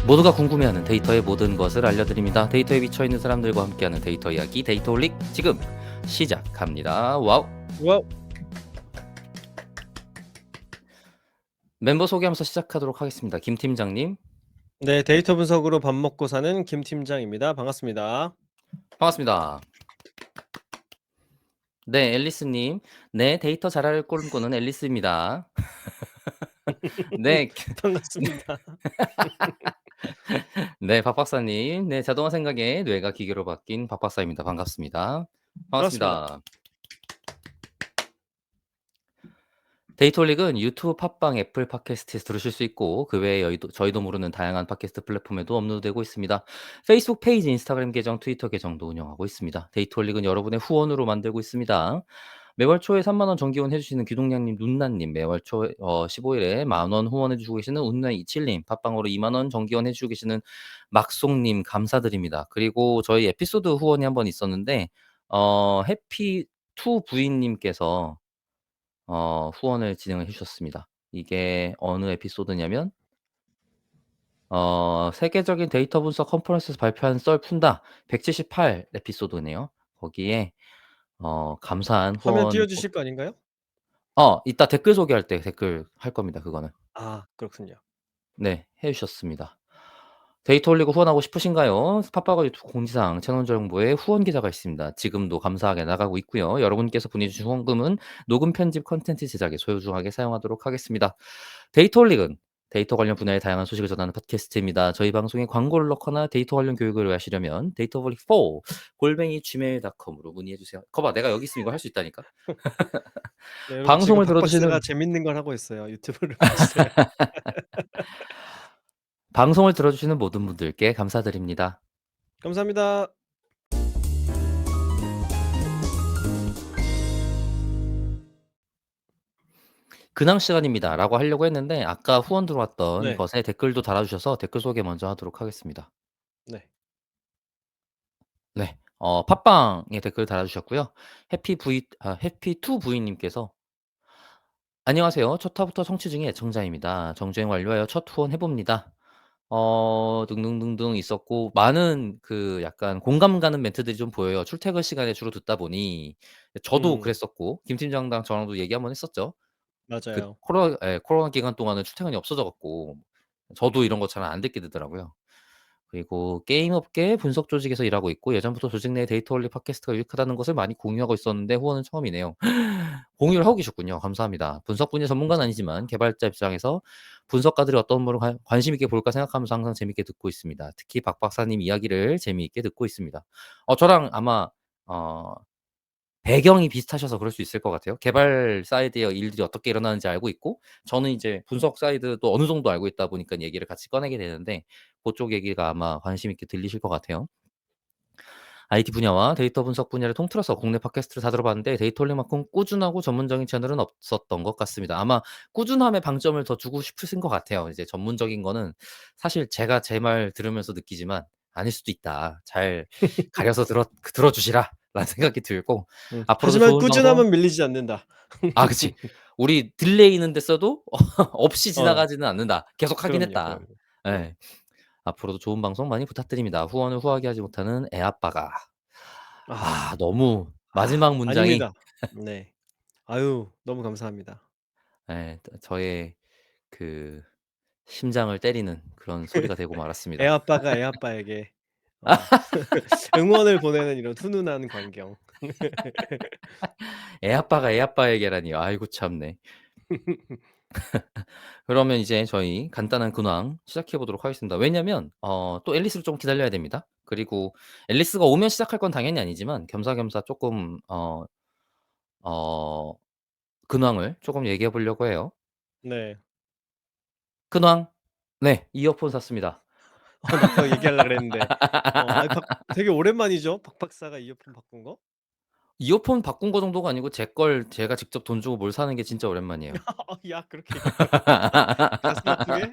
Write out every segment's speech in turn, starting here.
모두가 궁금해하는 데이터의 모든 것을 알려드립니다. 데이터에 미쳐있는 사람들과 함께하는 데이터 이야기 데이터홀릭 지금 시작합니다. 와우. 와우. 멤버 소개하면서 시작하도록 하겠습니다. 김 팀장님 네, 데이터 분석으로 밥 먹고 사는 김 팀장입니다. 반갑습니다. 반갑습니다. 네, 앨리스님. 네, 데이터 잘할 꿈꾸는 앨리스입니다. 네, 반갑습니다. 네, 박 박사님. 네, 자동화 생각에 뇌가 기계로 바뀐 박 박사입니다. 반갑습니다. 반갑습니다. 반갑습니다. 데이터홀릭은 유튜브, 팟빵, 애플 팟캐스트에서 들으실 수 있고 그 외에 저희도 모르는 다양한 팟캐스트 플랫폼에도 업로드되고 있습니다. 페이스북 페이지, 인스타그램 계정, 트위터 계정도 운영하고 있습니다. 데이터홀릭은 여러분의 후원으로 만들고 있습니다. 매월 초에 3만 원 정기후원 해주시는 귀동냥님, 눈나님, 매월 초 15일에 만원 후원해주고 계시는 운나27님, 팟빵으로 2만 원 정기후원 해주고 계시는 막송님 감사드립니다. 그리고 저희 에피소드 후원이 한 번 있었는데 해피2 부인님께서 후원을 진행을 해 주셨습니다. 이게 어느 에피소드냐면 세계적인 데이터 분석 컨퍼런스에서 발표한 썰 푼다 178 에피소드네요. 거기에 감사한 화면 후원 띄워 주실 거 아닌가요? 이따 댓글 소개할 때 댓글 할 겁니다, 그거는. 아, 그렇군요. 네, 해 주셨습니다. 데이터 올리고 후원하고 싶으신가요? 팟빵과 유튜브 공지사항 채널 정보에 후원 계좌가 있습니다. 지금도 감사하게 나가고 있고요. 여러분께서 보내주신 후원금은 녹음 편집 컨텐츠 제작에 소유중하게 사용하도록 하겠습니다. 데이터 올릭은 데이터 관련 분야의 다양한 소식을 전하는 팟캐스트입니다. 저희 방송에 광고를 넣거나 데이터 관련 교육을 하시려면 데이터홀릭4 골뱅이 gmail.com으로 문의해주세요. 거봐, 내가 여기 있으면 이거 할 수 있다니까. 네, 여러분 지금 방송을 박 박사가 들어주시는 재밌는 걸 하고 있어요. 유튜브를 봐 주세요. 방송을 들어주시는 모든 분들께 감사드립니다. 감사합니다. 근황 시간입니다라고 하려고 했는데 아까 후원 들어왔던 네. 것에 댓글도 달아주셔서 댓글 소개 먼저 하도록 하겠습니다. 네. 네. 팟빵에 댓글 달아주셨고요. 해피2 부인님께서 안녕하세요. 첫 화부터 청취 중인 애청자입니다. 정주행 완료하여 첫 후원 해봅니다. 등등등등 있었고 많은 그 약간 공감 가는 멘트들이 좀 보여요. 출퇴근 시간에 주로 듣다 보니 저도 음. 그랬었고 김 팀장랑 저랑도 얘기 한번 했었죠. 그 맞아요. 코로나 기간 동안은 출퇴근이 없어져 갖고 저도 이런 거 잘 안 듣게 되더라고요. 그리고 게임 업계 분석 조직에서 일하고 있고 예전부터 조직 내 데이터 올리 팟캐스트가 유익하다는 것을 많이 공유하고 있었는데 후원은 처음이네요. 공유를 하고 계셨군요. 감사합니다. 분석 분야 전문가는 감사합니다. 아니지만 개발자 입장에서 분석가들이 어떤 업무를 관심 있게 볼까 생각하면서 항상 재밌게 듣고 있습니다. 특히 박 박사님 이야기를 재미있게 듣고 있습니다. 저랑 아마 배경이 비슷하셔서 그럴 수 있을 것 같아요. 개발 사이드의 일들이 어떻게 일어나는지 알고 있고 저는 이제 분석 사이드도 어느 정도 알고 있다 보니까 얘기를 같이 꺼내게 되는데 그쪽 얘기가 아마 관심 있게 들리실 것 같아요. IT 분야와 데이터 분석 분야를 통틀어서 국내 팟캐스트를 다 들어봤는데 데이터올릭만큼 꾸준하고 전문적인 채널은 없었던 것 같습니다. 아마 꾸준함에 방점을 더 주고 싶으신 것 같아요. 이제 전문적인 거는 사실 제가 제 말 들으면서 느끼지만 아닐 수도 있다. 잘 가려서 들어주시라 라는 생각이 들고 앞으로도 하지만 좋은 방송 꾸준함은 밀리지 않는다. 그치. 우리 딜레이는 됐어도 없이 어. 지나가지는 않는다. 계속 하긴 그럼요, 했다. 그럼요. 네. 예. 앞으로도 좋은 방송 많이 부탁드립니다. 후원을 후하게 하지 못하는 애아빠가. 아. 너무 마지막 문장이 아닙니다. 네. 아유, 너무 감사합니다. 예, 저의 그 심장을 때리는 그런 소리가 되고 말았습니다. 애아빠가 애아빠에게 어 응원을 보내는 이런 훈훈한 광경. 애아빠가 애아빠에게라니. 아이고 참네. 그러면 이제 저희 간단한 근황 시작해 보도록 하겠습니다. 왜냐면 또 앨리스를 좀 기다려야 됩니다. 그리고 앨리스가 오면 시작할 건 당연히 아니지만 겸사겸사 쪼끔 어 근황을 쪼금 얘기해 보려고 해요. 네. 근황. 네. 이어폰 샀습니다. 나 그거 얘기하려고 그랬는데. 아이 박 되게 오랜만이죠? 박 박사가 이어폰 바꾼 거? 이어폰 바꾼 거 정도가 아니고 제 걸 제가 직접 돈 주고 뭘 사는 게 진짜 오랜만이에요. 야, 그렇게 얘기하면 가슴 아프게?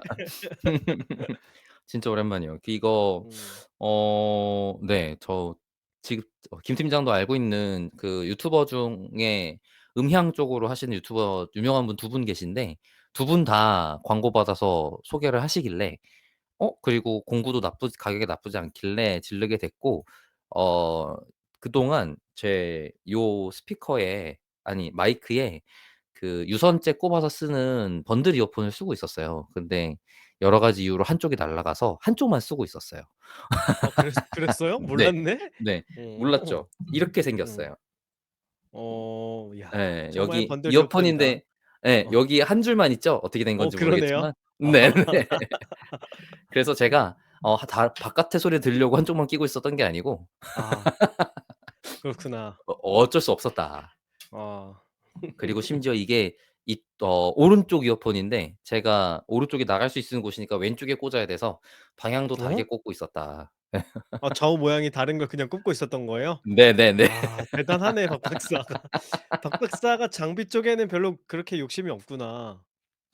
진짜 오랜만이에요. 이거 음. 네. 저 지금 김 팀장도 알고 있는 그 유튜버 중에 음향 쪽으로 하시는 유튜버 유명한 분 두 분 계신데 두 분 다 광고 받아서 소개를 하시길래 그리고 공구도 가격이 나쁘지 않길래 지르게 됐고 어 그동안 제 요 스피커에 아니 마이크에 그 유선재 꼽아서 쓰는 번들 이어폰을 쓰고 있었어요. 근데 여러 가지 이유로 한쪽이 날아가서 한쪽만 쓰고 있었어요. 그랬어요? 네. 몰랐네? 네. 어. 몰랐죠. 이렇게 음. 생겼어요. 야 예. 정말 여기 번들 이어폰이다. 이어폰인데 예 어. 여기 한 줄만 있죠? 어떻게 된 건지 그러네요. 모르겠지만 네네. 그래서 제가 다 바깥의 소리 들으려고 한쪽만 끼고 있었던 게 아니고 아 그렇구나. 어쩔 수 없었다. 아. 그리고 심지어 이게 오른쪽 이어폰인데 제가 오른쪽이 나갈 수 있는 곳이니까 왼쪽에 꽂아야 돼서 방향도 어? 다르게 꽂고 있었다. 좌우 모양이 다른 걸 그냥 꼽고 있었던 거예요? 네네네. 대단하네 박 박사가. 박 박사가 장비 쪽에는 별로 그렇게 욕심이 없구나.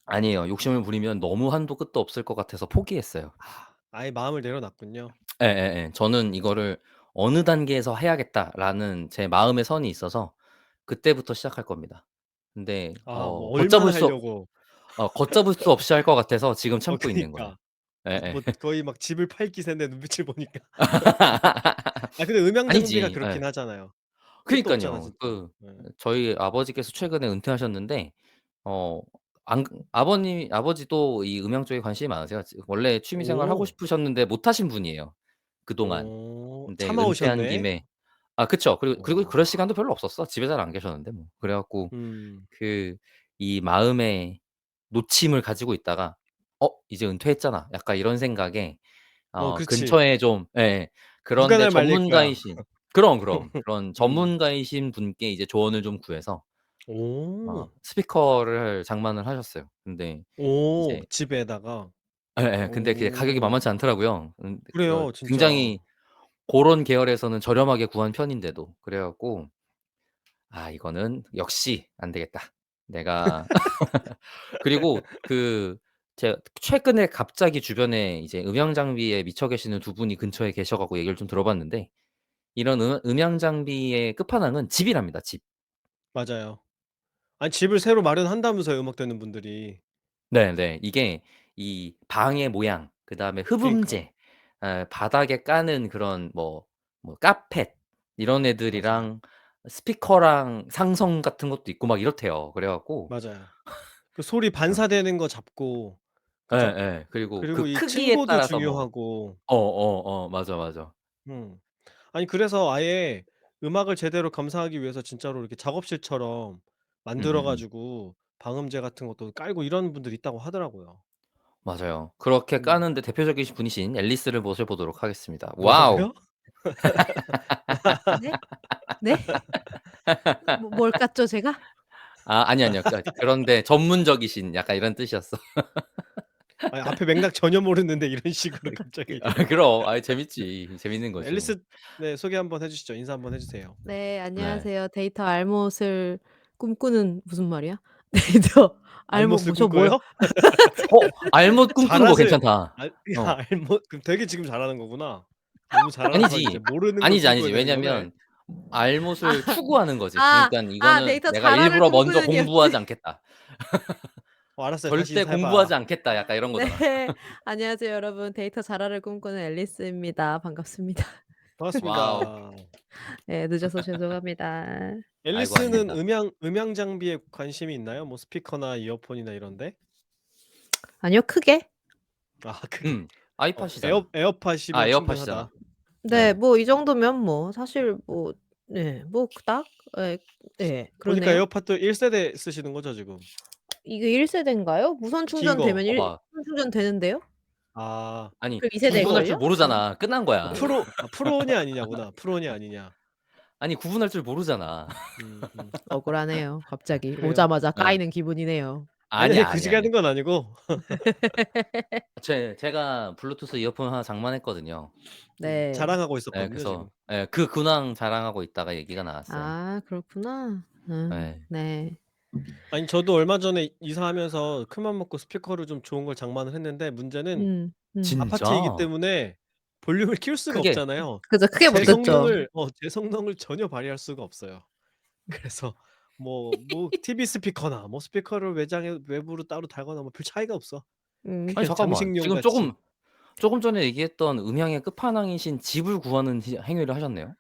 아니에요. 욕심을 부리면 너무 한도 끝도 없을 것 같아서 포기했어요. 아예 마음을 내려놨군요. 예예예. 저는 이거를 '어느 단계에서 해야겠다.'라는 제 마음의 선이 있어서 그때부터 시작할 겁니다. 근데 뭐 얼마나 하려고. 걷잡을 수 없이 할 것 같아서 지금 참고 있는 거예요. 그니까. 예예. 뭐 거의 막 집을 팔 기세인데 눈빛을 보니까. 근데 음향 장비가 아니지. 그렇긴 예. 하잖아요. 끝도 없잖아 그니깐요. 진짜. 예. 저희 아버지께서 최근에 은퇴하셨는데 어 안 아버지도 이 음향 쪽에 관심이 많으세요. 원래 취미 생활 하고 오. 싶으셨는데 못 하신 분이에요, 그동안. 근데 은퇴한 참아오셨네. 김에 그쵸. 그리고 그럴 와. 시간도 별로 없었어. 집에 잘 안 계셨는데 뭐. 그래 갖고 음. 그 이 마음의 놓침을 가지고 있다가 '이제 은퇴했잖아.' 약간 이런 생각에 그렇지. 근처에 좀 예예. 누가 그런데 날 말릴 거야. 전문가이신 그럼. 그런 음. 전문가이신 분께 이제 조언을 좀 구해서 오. 스피커를 장만을 하셨어요. 근데 이제 집에다가. 예예. 근데 그게 가격이 오. 만만치 않더라고요. 그래요 진짜. 굉장히 고런 계열에서는 저렴하게 구한 편인데도. 그래 갖고 '아 이거는 역시 안 되겠다.' 내가 그리고 제가 최근에 갑자기 주변에 이제 음향 장비에 미쳐 계시는 두 분이 근처에 계셔 갖고 얘기를 좀 들어봤는데 이런 음향 장비의 끝판왕은 집이랍니다, 집. 맞아요. 아니 집을 새로 마련한다면서요 음악 듣는 분들이. 네네. 이게 이 방의 모양 그다음에 그니까. 흡음재 바닥에 까는 그런 카펫 이런 맞아요. 애들이랑 스피커랑 상성 같은 것도 있고 막 이렇대요. 그래 갖고 맞아요. 그 소리 어 반사되는 거 잡고 그죠? 예예. 그리고 그리고 그 이 크기에 층고도 따라서 뭐 중요하고. 맞아. 음. 아니 그래서 아예 음악을 제대로 감상하기 위해서 진짜로 이렇게 작업실처럼 만들어 음음음. 가지고 방음제 같은 것도 깔고 이런 분들이 있다고 하더라고요. 맞아요. 그렇게 음. 까는데 대표적이신 분이신 앨리스를 모셔 보도록 하겠습니다. 와우. 뭐라고요? 네? 네? 뭘 깠죠 제가? 아니요. 그런데 전문적이신 약간 이런 뜻이었어. 아니 앞에 맥락 전혀 모르는데 이런 식으로 갑자기. 그럼. 재밌지. 재밌는 거죠. 앨리스 네 소개 한번 해 주시죠. 인사 한번 해 주세요. 네 네. 안녕하세요. 데이터 알못을 꿈꾸는 무슨 말이야? 데이터 알못 알못을 저 뭐요? 꿈꿔요? 알못 꿈꾸는 거 잘하세요. 괜찮다. 어. 알못 그럼 되게 지금 잘하는 거구나. 너무 잘하서 이제 아니지. 모르는 걸 꿈꿔야 아니지. 되는 거네. 왜냐면 알못을 추구하는 거지. 아. 그러니깐 이거는 데이터 '내가 자라를 일부러 먼저 공부하지 꿈꾸는이었지. 않겠다. 알았어요. 다시 절대 인사해 공부하지 봐요. 않겠다.' 약간 이런 거잖아. 네. 안녕하세요 여러분. 데이터 자라를 꿈꾸는 앨리스입니다. 반갑습니다. 와우. 반갑습니다. 네 늦어서 죄송합니다. 아이고 앨리스는 아닙니다. 음향 장비에 관심이 있나요? 뭐 스피커나 이어폰이나 이런 데? 아니요 크게. 그게 아이팟이잖아. 에어팟이면 에어팟이잖아. 충분하다. 네 네. 뭐 이 정도면 뭐 사실 뭐 네 뭐 그닥 예 네 보니까 그러네요. 에어팟도 1 세대 쓰시는 거죠, 지금? 이게 1 세대인가요? 무선 긴 거. 충전되면 봐봐. 무선 충전되는데요? 아. 아니 그럼 2 구분할 줄 세대일걸요? 모르잖아. 끝난 거야. 프로냐 아니냐구나. 프로냐 아니냐. 아니 구분할 줄 모르잖아. 억울하네요. 갑자기 그래요. 오자마자 예. 까이는 기분이네요. 아니, 아니야. 굳이 가는 건 아니고. 제가 블루투스 이어폰 하나 장만했거든요. 네. 자랑하고 예 있었거든요, 그래서 지금. 그 근황 자랑하고 있다가 얘기가 나왔어요. 아 그렇구나. 예. 네. 아니 저도 얼마 전에 이사하면서 큰맘 먹고 스피커를 좀 좋은 걸 장만을 했는데 문제는 아파트이기 진짜? 때문에 볼륨을 키울 수가 크게. 없잖아요. 그죠. 크게 못 듣죠. 제 성능을 전혀 발휘할 수가 없어요. 그래서 뭐 TV 스피커나 뭐 스피커를 외장에 외부로 따로 달거나 뭐 별 차이가 없어. 음. 아니 그냥 잠깐만. 장식용 지금 같이. 조금 전에 얘기했던 음향의 끝판왕이신 집을 구하는 행위를 하셨네요.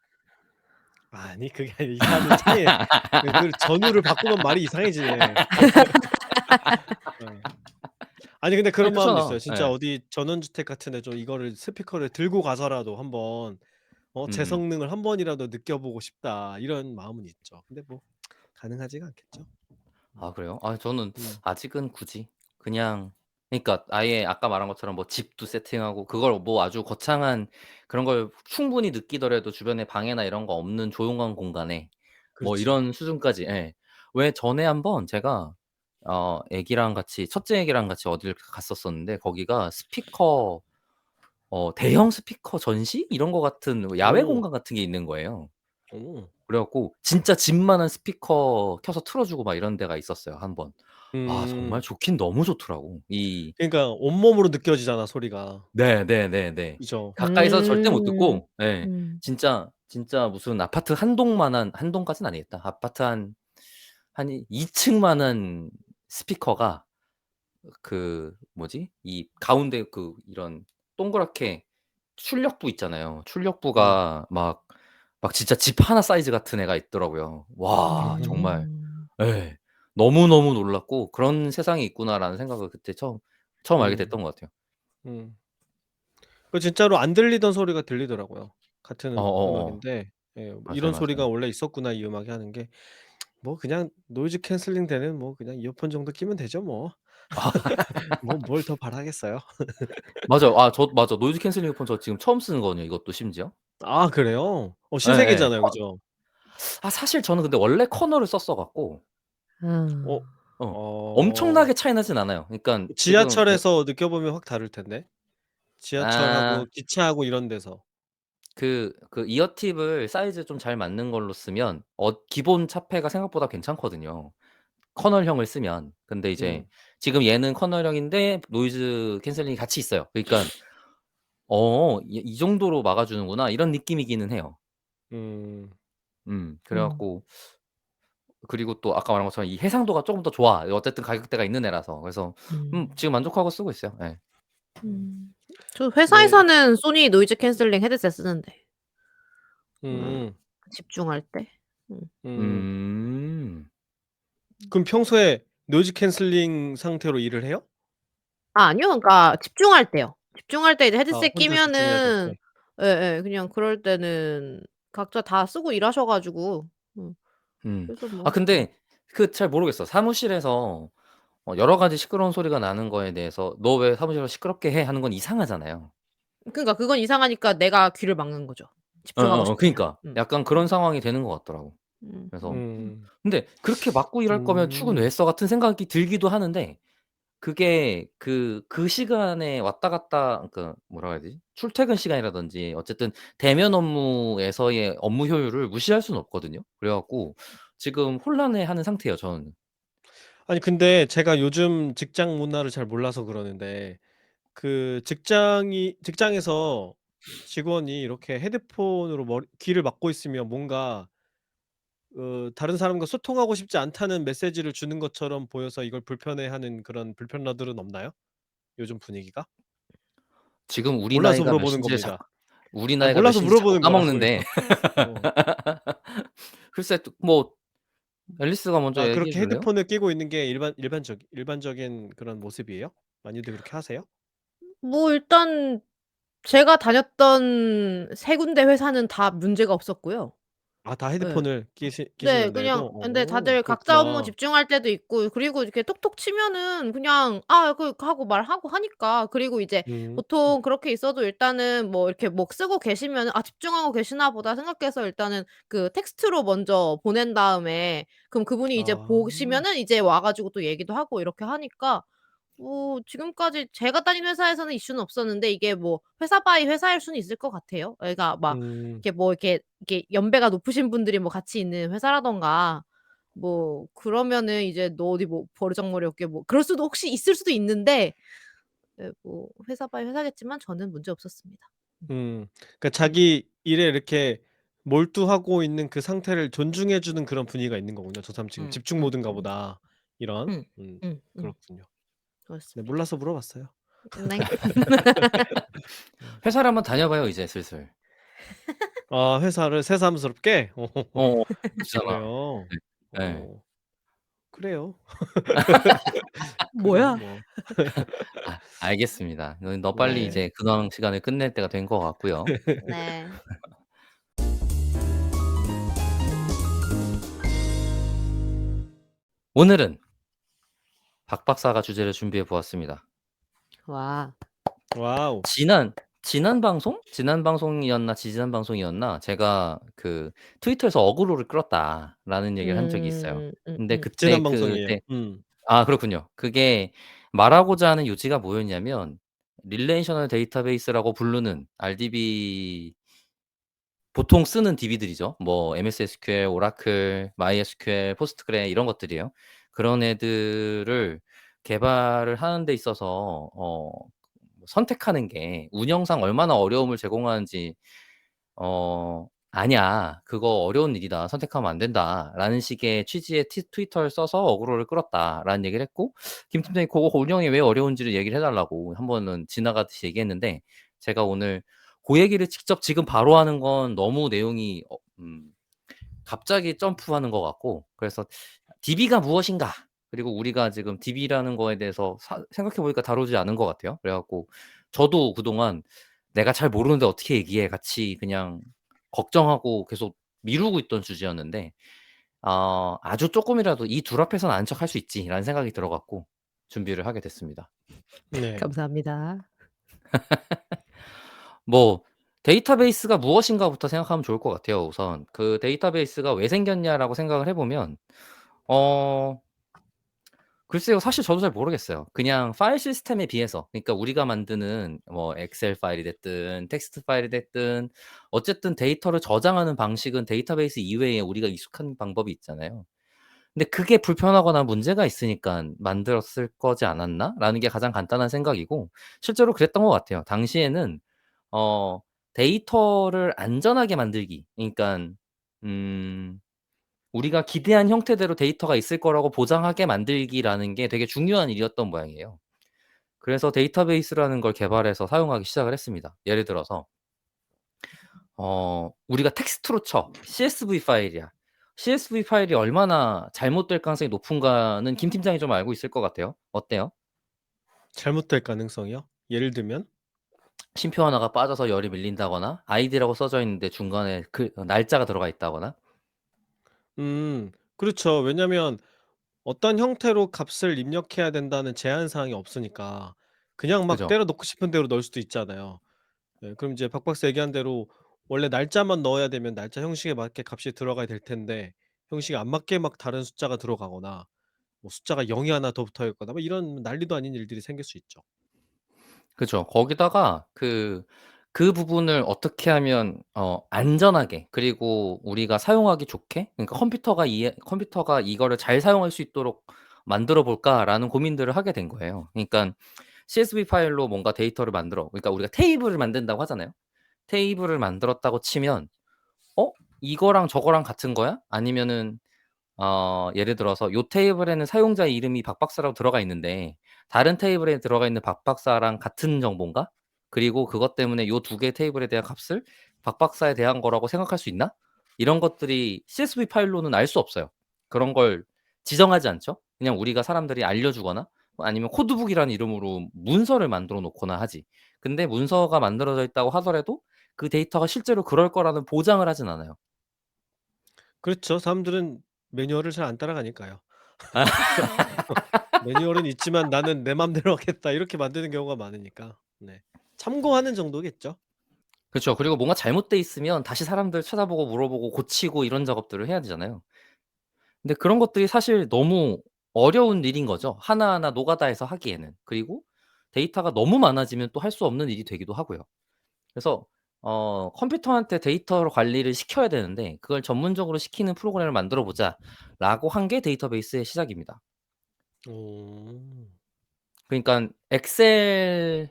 아니 그게 아니라 이사하는 차에 그 전후를 바꾸면 말이 이상해지네. 어. 아니 근데 아니 그런 마음도 있어요. 그렇잖아. 진짜 예. 어디 전원주택 같은 데 좀 이거를 스피커를 들고 가서라도 한번 제 음음. 성능을 한 번이라도 느껴보고 싶다 이런 마음은 있죠. 근데 뭐 가능하지가 않겠죠. 아 그래요? 아 저는 음. 아직은 굳이 그냥 그러니까 아예 아까 말한 것처럼 뭐 집도 세팅하고 그걸 뭐 아주 거창한 그런 걸 충분히 느끼더라도 주변에 방해나 이런 거 없는 조용한 공간에 뭐 그렇지. 이런 수준까지 예. 왜 전에 한번 제가 애기랑 같이 첫째 애기랑 같이 어딜 갔었었는데 거기가 스피커 대형 스피커 전시 이런 거 같은 야외 오. 공간 같은 게 있는 거예요. 오. 그래 갖고 진짜 집만한 스피커 켜서 틀어 주고 막 이런 데가 있었어요 한 번. 아 정말 음. 좋긴 너무 좋더라고. 이 그러니까 온몸으로 느껴지잖아 소리가. 네네네네. 그죠? 가까이서 절대 못 음. 듣고 예. 음. 진짜 무슨 아파트 한 동만한 한 동까지는 아니겠다. 아파트 한 2 층만한 스피커가 그 뭐지? 이 가운데 그 이런 동그랗게 출력부 있잖아요. 음. 출력부가 막 진짜 집 하나 사이즈 같은 애가 있더라고요. 와 정말 음. 예. 너무너무 놀랐고 '그런 세상이 있구나.'라는 생각을 그때 처음 알게 음. 됐던 것 같아요. 음. 그 진짜로 안 들리던 소리가 들리더라고요. 같은 어어어. 음악인데 뭐 맞아요, '이런 맞아요. 소리가 원래 있었구나 이 음악이.' 하는 게 뭐 그냥 노이즈 캔슬링 되는 뭐 그냥 이어폰 정도 끼면 되죠 뭐. 뭐 뭘 더 바라겠어요. 맞아요. 맞아. 노이즈 캔슬링 이어폰 저 지금 처음 쓰는 거거든요, 이것도 심지어. 아 그래요? 예예. 신세계잖아요. 그죠? 사실 저는 근데 원래 커널을 썼어 갖고 어. 어 어. 엄청나게 차이 나진 않아요. 그러니깐 지금 지하철에서 느껴보면 확 다를 텐데. 지하철하고 아 기차하고 이런 데서. 그 이어팁을 사이즈 좀 잘 맞는 걸로 쓰면 기본 차폐가 생각보다 괜찮거든요, 커널형을 쓰면. 근데 이제 음. 지금 얘는 커널형인데 노이즈 캔슬링이 같이 있어요. 그러니깐 이 정도로 막아 주는구나.' 이런 느낌이기는 해요. 음. 그래 음. 갖고 그리고 또 아까 말한 것처럼 이 해상도가 쪼금 더 좋아. 어쨌든 가격대가 있는 애라서. 그래서 음. 지금 만족하고 쓰고 있어요. 예. 음. 저 네. 회사에서는 소니 노이즈 캔슬링 헤드셋 쓰는데. 음. 집중할 때. 음. 음. 음. 그럼 평소에 노이즈 캔슬링 상태로 일을 해요? 아니요. 그러니까 집중할 때요. 집중할 때 이제 아 헤드셋 혼자 집중해야 될 끼면은 때. 예예. 그냥 그럴 때는 각자 다 쓰고 일하셔 가지고 음. 그래서 아 뭐 근데 잘 모르겠어. 사무실에서 여러 가지 시끄러운 소리가 나는 거에 대해서 "너 왜 사무실에서 시끄럽게 해?" 하는 건 이상하잖아요. 그러니까 그건 이상하니까 내가 귀를 막는 거죠, 집중하고 싶으면. 그니까. 약간 그런 상황이 되는 것 같더라고. 음. 그래서 음. 근데 '그렇게 막고 일할 거면 출근 왜 음. 써?' 같은 생각이 들기도 하는데 그게 그 시간에 왔다 갔다 그러니까 뭐라 해야 되지? 출퇴근 시간이라든지 어쨌든 대면 업무에서의 업무 효율을 무시할 수는 없거든요. 그래 갖고 지금 혼란해하는 상태예요, 저는. 아니 근데 제가 요즘 직장 문화를 잘 몰라서 그러는데 그 직장에서 직원이 이렇게 헤드폰으로 귀를 막고 있으면 뭔가 다른 사람과 소통하고 싶지 않다는 메시지를 주는 것처럼 보여서 이걸 불편해하는 그런 불편러들은 없나요? 요즘 분위기가? 지금 우리 몰라서 나이가 물어보는 몇인지를 겁니다. 우리 아니 나이가 몰라서 몇인지 자꾸 물어보는 거라고요. 까먹는데 어. 글쎄 또 뭐 앨리스가 먼저 아 얘기해 그렇게 줄래요? 헤드폰을 끼고 있는 게 일반적인 그런 모습이에요? 많이들 그렇게 하세요? 뭐 일단 제가 다녔던 3 군데 회사는 다 문제가 없었고요. 아 다 예. 헤드폰을 네. 끼시는데도? 그냥 근데 다들 각자 업무 그렇구나. 집중할 때도 있고 그리고 이렇게 톡톡 치면은 그냥 아 하고 말하고 하니까 그리고 이제 음. 보통 그렇게 있어도 일단은 뭐 이렇게 뭐 쓰고 계시면은 '아 집중하고 계시나 보다.' 생각해서 일단은 그 텍스트로 먼저 보낸 다음에 그럼 그분이 이제 아. 보시면은 이제 와 가지고 또 얘기도 하고 이렇게 하니까 뭐 지금까지 제가 다닌 회사에서는 이슈는 없었는데 이게 뭐 회사 바이 회사일 수는 있을 것 같아요. 그러니까 막 음. 이렇게 뭐 이렇게 연배가 높으신 분들이 뭐 같이 있는 회사라든가 뭐 그러면은 이제 "너 어디 뭐 버르장머리였게." 뭐 그럴 수도 혹시 있을 수도 있는데 예 뭐 회사 바이 회사겠지만 저는 문제 없었습니다. 그러니까 네. 자기 일에 이렇게 몰두하고 있는 그 상태를 존중해 주는 그런 분위기가 있는 거군요. '저 사람 지금 음 집중 음 모드인가 음. 보다.' 이런. 음. 그렇군요. 네 그렇습니다. 몰라서 물어봤어요. 네. 네. 회사를 한번 다녀봐요 이제 슬슬. 아 회사를 새삼스럽게? 어 그러잖아. 그래요? 네. 예. 어 그래요. 그래요 뭐야? 뭐. 아 알겠습니다. 너 빨리 네. 이제 근황 시간을 끝낼 때가 된 것 같고요. 네. 오늘은 박 박사가 주제를 준비해 보았습니다. 와. 와우. 지난 방송? 지난 방송이었나 지지난 방송이었나 제가 그 트위터에서 "어그로를 끌었다."라는 얘기를 한 적이 있어요. 근데 그때 지난 방송이에요. 그때 아 그렇군요. 그게 말하고자 하는 요지가 뭐였냐면 릴레이셔널 데이터베이스라고 부르는 RDB 보통 쓰는 DB들이죠. 뭐 MS SQL, 오라클, MySQL, 포스트그레 이런 것들이에요. 그런 애들을 개발을 하는 데 있어서 선택하는 게 운영상 얼마나 어려움을 제공하는지 "아냐. 그거 어려운 일이다. 선택하면 안 된다."라는 식의 취지의 트위터를 써서 어그로를 끌었다라는 얘기를 했고 김 팀장이 고거 운영이 왜 어려운지를 얘기를 해 달라고 한 번은 지나가듯이 얘기했는데 제가 오늘 고 얘기를 직접 지금 바로 하는 건 너무 내용이 갑자기 점프하는 것 같고 그래서 DB가 무엇인가 그리고 우리가 지금 DB라는 거에 대해서 생각해 보니까 다루지 않은 것 같아요. 그래 갖고 저도 그동안 '내가 잘 모르는데 어떻게 얘기해.' 같이 그냥 걱정하고 계속 미루고 있던 주제였는데 아주 쪼끔이라도 '이 둘 앞에서는 아는 척할 수 있지.'라는 생각이 들어 갖고 준비를 하게 됐습니다. 네. 감사합니다. 뭐 데이터베이스가 무엇인가부터 생각하면 좋을 것 같아요 우선. 그 '데이터베이스가 왜 생겼냐.'라고 생각을 해 보면 어 글쎄요. 사실 저도 잘 모르겠어요. 그냥 파일 시스템에 비해서 그러니까 우리가 만드는 뭐 엑셀 파일이 됐든 텍스트 파일이 됐든 어쨌든 데이터를 저장하는 방식은 데이터베이스 이외에 우리가 익숙한 방법이 있잖아요. 근데 그게 불편하거나 문제가 있으니깐 '만들었을 거지 않았나?'라는 게 가장 간단한 생각이고 실제로 그랬던 것 같아요. 당시에는 어 데이터를 안전하게 만들기 그러니깐 우리가 기대한 형태대로 데이터가 있을 거라고 보장하게 만들기라는 게 되게 중요한 일이었던 모양이에요. 그래서 데이터베이스라는 걸 개발해서 사용하기 시작을 했습니다. 예를 들어서 우리가 텍스트로 쳐. CSV 파일이야. CSV 파일이 얼마나 잘못될 가능성이 높은가는 김 팀장이 좀 알고 있을 것 같아요. 어때요? 잘못될 가능성이요? 예를 들면? 쉼표 하나가 빠져서 열이 밀린다거나 아이디라고 써져 있는데 중간에 날짜가 들어가 있다거나. 그렇죠. 왜냐면 어떤 형태로 값을 입력해야 된다는 제한 사항이 없으니까 그냥 막 그죠? 때려 넣고 싶은 대로 넣을 수도 있잖아요. 네 그럼 이제 박 박사 얘기한 대로 원래 날짜만 넣어야 되면 날짜 형식에 맞게 값이 들어가야 될 텐데 형식에 안 맞게 막 다른 숫자가 들어가거나 뭐 숫자가 0이 하나 더 붙어 있거나 뭐 이런 난리도 아닌 일들이 생길 수 있죠. 그죠. 거기다가 그 부분을 어떻게 하면 안전하게 그리고 우리가 사용하기 좋게 그러니까 '컴퓨터가 이거를 잘 사용할 수 있도록 만들어 볼까?'라는 고민들을 하게 된 거예요. 그러니깐 CSV 파일로 뭔가 데이터를 만들어 그러니까 우리가 테이블을 만든다고 하잖아요. 테이블을 만들었다고 치면 '어 이거랑 저거랑 같은 거야?' 아니면은 예를 들어서 요 테이블에는 사용자 이름이 박 박사라고 들어가 있는데 다른 테이블에 들어가 있는 박 박사랑 같은 정보인가? 그리고 그것 때문에 요 두 개의 테이블에 대한 값을 박 박사에 대한 거라고 생각할 수 있나? 이런 것들이 CSV 파일로는 알 수 없어요. 그런 걸 지정하지 않죠. 그냥 우리가 사람들이 알려주거나 아니면 코드북이라는 이름으로 문서를 만들어 놓거나 하지. 근데 문서가 만들어져 있다고 하더라도 그 데이터가 실제로 그럴 거라는 보장을 하진 않아요. 그렇죠. 사람들은 매뉴얼을 잘 안 따라가니까요. 매뉴얼은 있지만 '나는 내 맘대로 하겠다.' 이렇게 만드는 경우가 많으니까. 네. 참고하는 정도겠죠. 그쵸. 그리고 뭔가 잘못돼 있으면 다시 사람들 찾아보고 물어보고 고치고 이런 작업들을 해야 되잖아요. 근데 그런 것들이 사실 너무 어려운 일인 거죠. 하나하나 노가다 해서 하기에는. 그리고 데이터가 너무 많아지면 또 할 수 없는 일이 되기도 하고요. 그래서 컴퓨터한테 데이터 관리를 시켜야 되는데 그걸 전문적으로 시키는 프로그램을 만들어 보자라고 한 게 데이터베이스의 시작입니다. 오. 그러니깐 엑셀이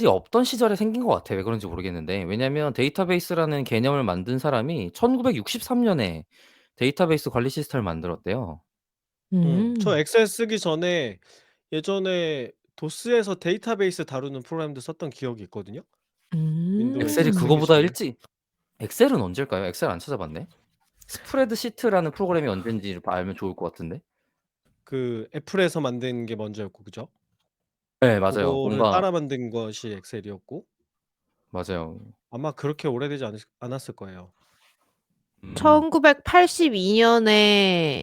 없던 시절에 생긴 것 같아요. 왜 그런지 모르겠는데. 왜냐면 데이터베이스라는 개념을 만든 사람이 1963 년에 데이터베이스 관리 시스템을 만들었대요. 저 음. 엑셀 쓰기 전에 예전에 도스에서 데이터베이스 다루는 프로그램도 썼던 기억이 있거든요. 윈도우 엑셀이 XP 쓰기 음. 그거보다 전에. 일찍 엑셀은 언제일까요? 엑셀 안 찾아봤네. 스프레드시트라는 프로그램이 언젠지 알면 좋을 것 같은데. 그 애플에서 만든 게 먼저였고 그죠? 예 맞아요. 고거를 뭔가 따라 만든 것이 엑셀이었고 맞아요. 아마 그렇게 오래되지 않았을 거예요. 1982 년에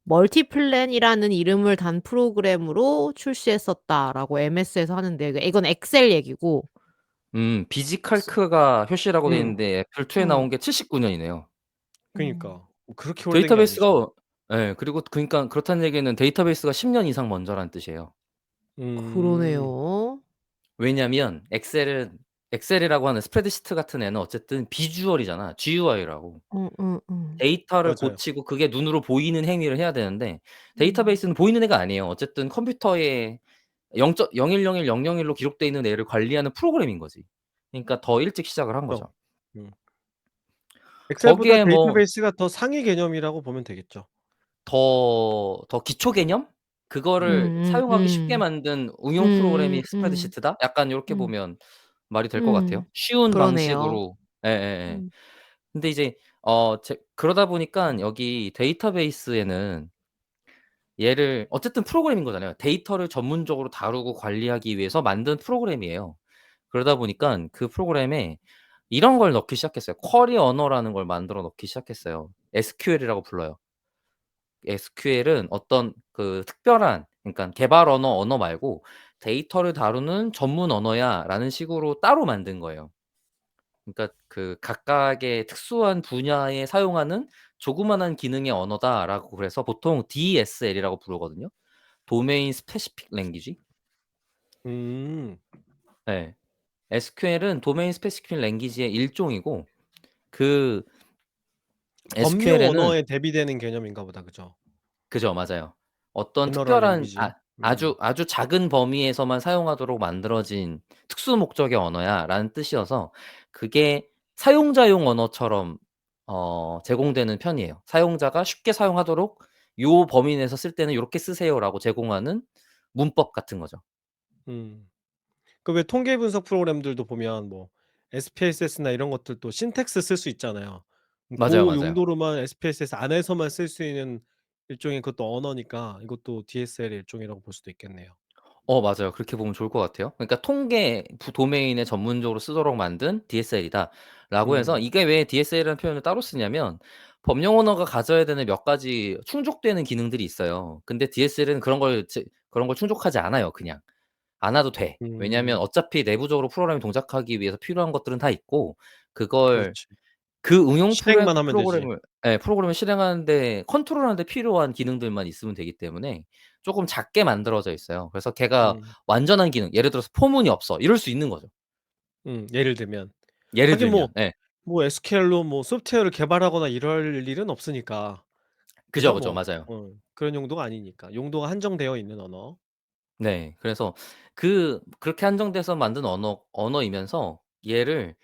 멀티플랜이라는 이름을 단 프로그램으로 출시했었다라고 MS에서 하는데 이건 엑셀 얘기고. 스 비지칼크가 효시라고 돼 음. 있는데 애플2에 나온 게 79 년이네요. 음. 그니까. 그렇게 오래된 게 아니죠. 데이터베이스가 예 그리고 그러니까 그렇다는 얘기는 데이터베이스가 10년 이상 먼저라는 뜻이에요. 음. 그러네요. 왜냐면 엑셀이라고 하는 스프레드시트 같은 애는 어쨌든 비주얼이잖아. GUI라고. 데이터를 맞아요. 고치고 그게 눈으로 보이는 행위를 해야 되는데 음. 데이터베이스는 보이는 애가 아니에요. 어쨌든 컴퓨터에 0.010001001로 기록돼 있는 애를 관리하는 프로그램인 거지. 그러니까 더 일찍 시작을 한 그죠. 거죠. 음. 엑셀보다 거기에 뭐 데이터베이스가 더 상위 개념이라고 보면 되겠죠. 더 기초 개념? 그거를 사용하기 쉽게 음음음. 만든 응용 프로그램이 음음. 스프레드시트다? 약간 요렇게 음. 보면 말이 될 것 같아요. 음. 쉬운 그러네요. 방식으로 예예예. 음. 근데 이제 그러다 보니깐 여기 데이터베이스에는 얘를 어쨌든 프로그램인 거잖아요. 데이터를 전문적으로 다루고 관리하기 위해서 만든 프로그램이에요. 그러다 보니깐 그 프로그램에 이런 걸 넣기 시작했어요. 쿼리 언어라는 걸 만들어 넣기 시작했어요. SQL이라고 불러요. SQL은 어떤 그 특별한 그러니깐 개발 언어 말고 "데이터를 다루는 전문 언어야."라는 식으로 따로 만든 거예요. 그러니까 그 각각의 특수한 분야에 사용하는 "조그마한 기능의 언어다."라고 그래서 보통 DSL이라고 부르거든요. 도메인 스페시픽 랭귀지. 음. 예. SQL은 도메인 스페시픽 랭귀지의 일종이고 그 법률 SQL에는 언어에 대비되는 개념인가 보다. 그죠? 그죠. 맞아요. 어떤 제너럴 특별한 랭귀지. 아주 작은 범위에서만 사용하도록 만들어진 특수 목적의 언어야라는 뜻이어서 그게 사용자용 언어처럼 제공되는 편이에요. 사용자가 쉽게 사용하도록 "요 범위 내에서 쓸 때는 요렇게 쓰세요."라고 제공하는 문법 같은 거죠. 음. 그 왜 통계 분석 프로그램들도 보면 뭐 SPSS나 이런 것들도 신텍스 쓸 수 있잖아요. 맞아요, 고 맞아요. 용도로만 SPSS 안에서만 쓸 수 있는 일종의 그것도 언어니까 이것도 DSL의 일종이라고 볼 수도 있겠네요. 맞아요. 그렇게 보면 좋을 것 같아요. 그러니까 "통계 도메인에 전문적으로 쓰도록 만든 DSL이다."라고 해서 음. 이게 왜 DSL이라는 표현을 따로 쓰냐면 법령 언어가 가져야 되는 몇 가지 충족되는 기능들이 있어요. 근데 DSL은 그런 걸 충족하지 않아요 그냥. 안 와도 돼. 왜냐하면 음. 어차피 내부적으로 프로그램이 동작하기 위해서 필요한 것들은 다 있고 그걸 그렇지. 그 응용 실행만 하면 되지. 프로그램을 실행하는데 컨트롤하는데 필요한 기능들만 있으면 되기 때문에 쪼금 작게 만들어져 있어요. 그래서 걔가 음. 완전한 기능 예를 들어서 포문이 없어 이럴 수 있는 거죠. 예를 들면. 예를 하긴 들면 예. 뭐 SQL로 뭐 소프트웨어를 개발하거나 이럴 일은 없으니까. 그죠, 그죠? 그죠. 뭐 맞아요. 그런 용도가 아니니까. 용도가 한정되어 있는 언어. 네. 그래서 그렇게 한정돼서 만든 언어이면서 얘를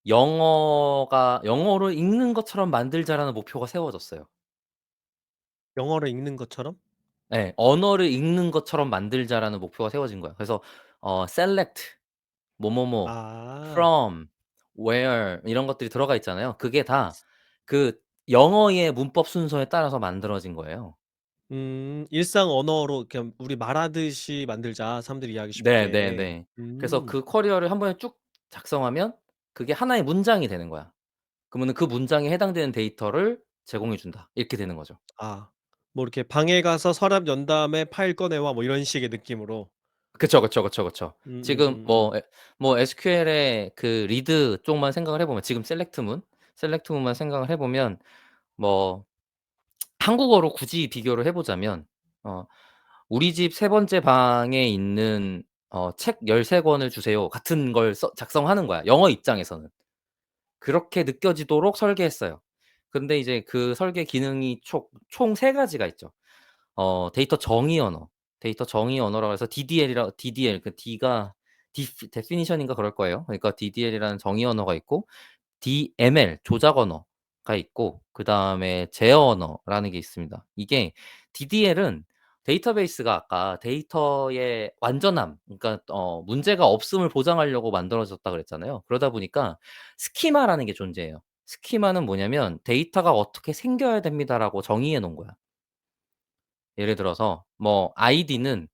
영어를 읽는 것처럼 만들자라는 목표가 세워졌어요. 영어를 읽는 것처럼? 예. '언어를 읽는 것처럼 만들자.'라는 목표가 세워진 거야. 그래서 select 뭐뭐뭐 아. from where 이런 것들이 들어가 있잖아요. 그게 다 그 영어의 문법 순서에 따라서 만들어진 거예요. 일상 언어로 그냥 우리 말하듯이 만들자, 사람들이 이해하기 쉽게. 네네네. 그래서 그 쿼리어를 한 번에 쭉 작성하면 그게 하나의 문장이 되는 거야. 그러면은 그 문장에 해당되는 데이터를 제공해 준다. 이렇게 되는 거죠. 아. 뭐 이렇게 "방에 가서 서랍 연 다음에 파일 꺼내 와." 뭐 이런 식의 느낌으로. 그쵸, 그쵸, 그쵸, 그쵸. 지금 음음음음. 뭐 SQL의 그 리드 쪽만 생각을 해 보면 지금 셀렉트문만 생각을 해 보면 뭐 한국어로 굳이 비교를 해 보자면 어 우리 집 세 번째 방에 있는 "책 13권을 주세요." 같은 걸 작성하는 거야, 영어 입장에서는. 그렇게 느껴지도록 설계했어요. 근데 이제 그 설계 기능이 총 3 가지가 있죠. 데이터 정의 언어, 데이터 정의 언어라고 해서 DDL, 그 D가 definition인가 그럴 거예요. 그러니까 DDL이라는 정의 언어가 있고, DML 조작 언어가 있고, 그다음에 제어 언어라는 게 있습니다. 이게 DDL은 데이터베이스가 아까 데이터의 완전함, 그러니까 문제가 없음을 보장하려고 만들어졌다 그랬잖아요. 그러다 보니까 스키마라는 게 존재해요. 스키마는 뭐냐면 "데이터가 어떻게 생겨야 됩니다."라고 정의해 놓은 거야. 예를 들어서 뭐 "아이디는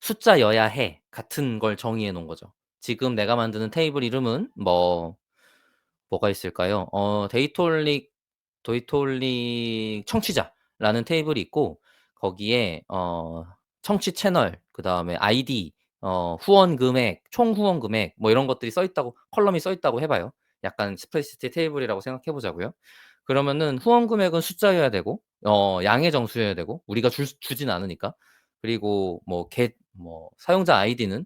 숫자여야 해." 같은 걸 정의해 놓은 거죠. 지금 내가 만드는 테이블 이름은 뭐가 있을까요? 데이터올릭 청취자라는 테이블이 있고, 거기에 청취 채널, 그다음에 아이디, 후원 금액, 총 후원 금액, 뭐 이런 것들이 써 있다고, 컬럼이 써 있다고 해 봐요. 약간 스프레드시트 테이블이라고 생각해 보자고요. 그러면은 후원 금액은 숫자여야 되고, 양의 정수여야 되고, 우리가 주진 않으니까. 그리고 뭐 사용자 아이디는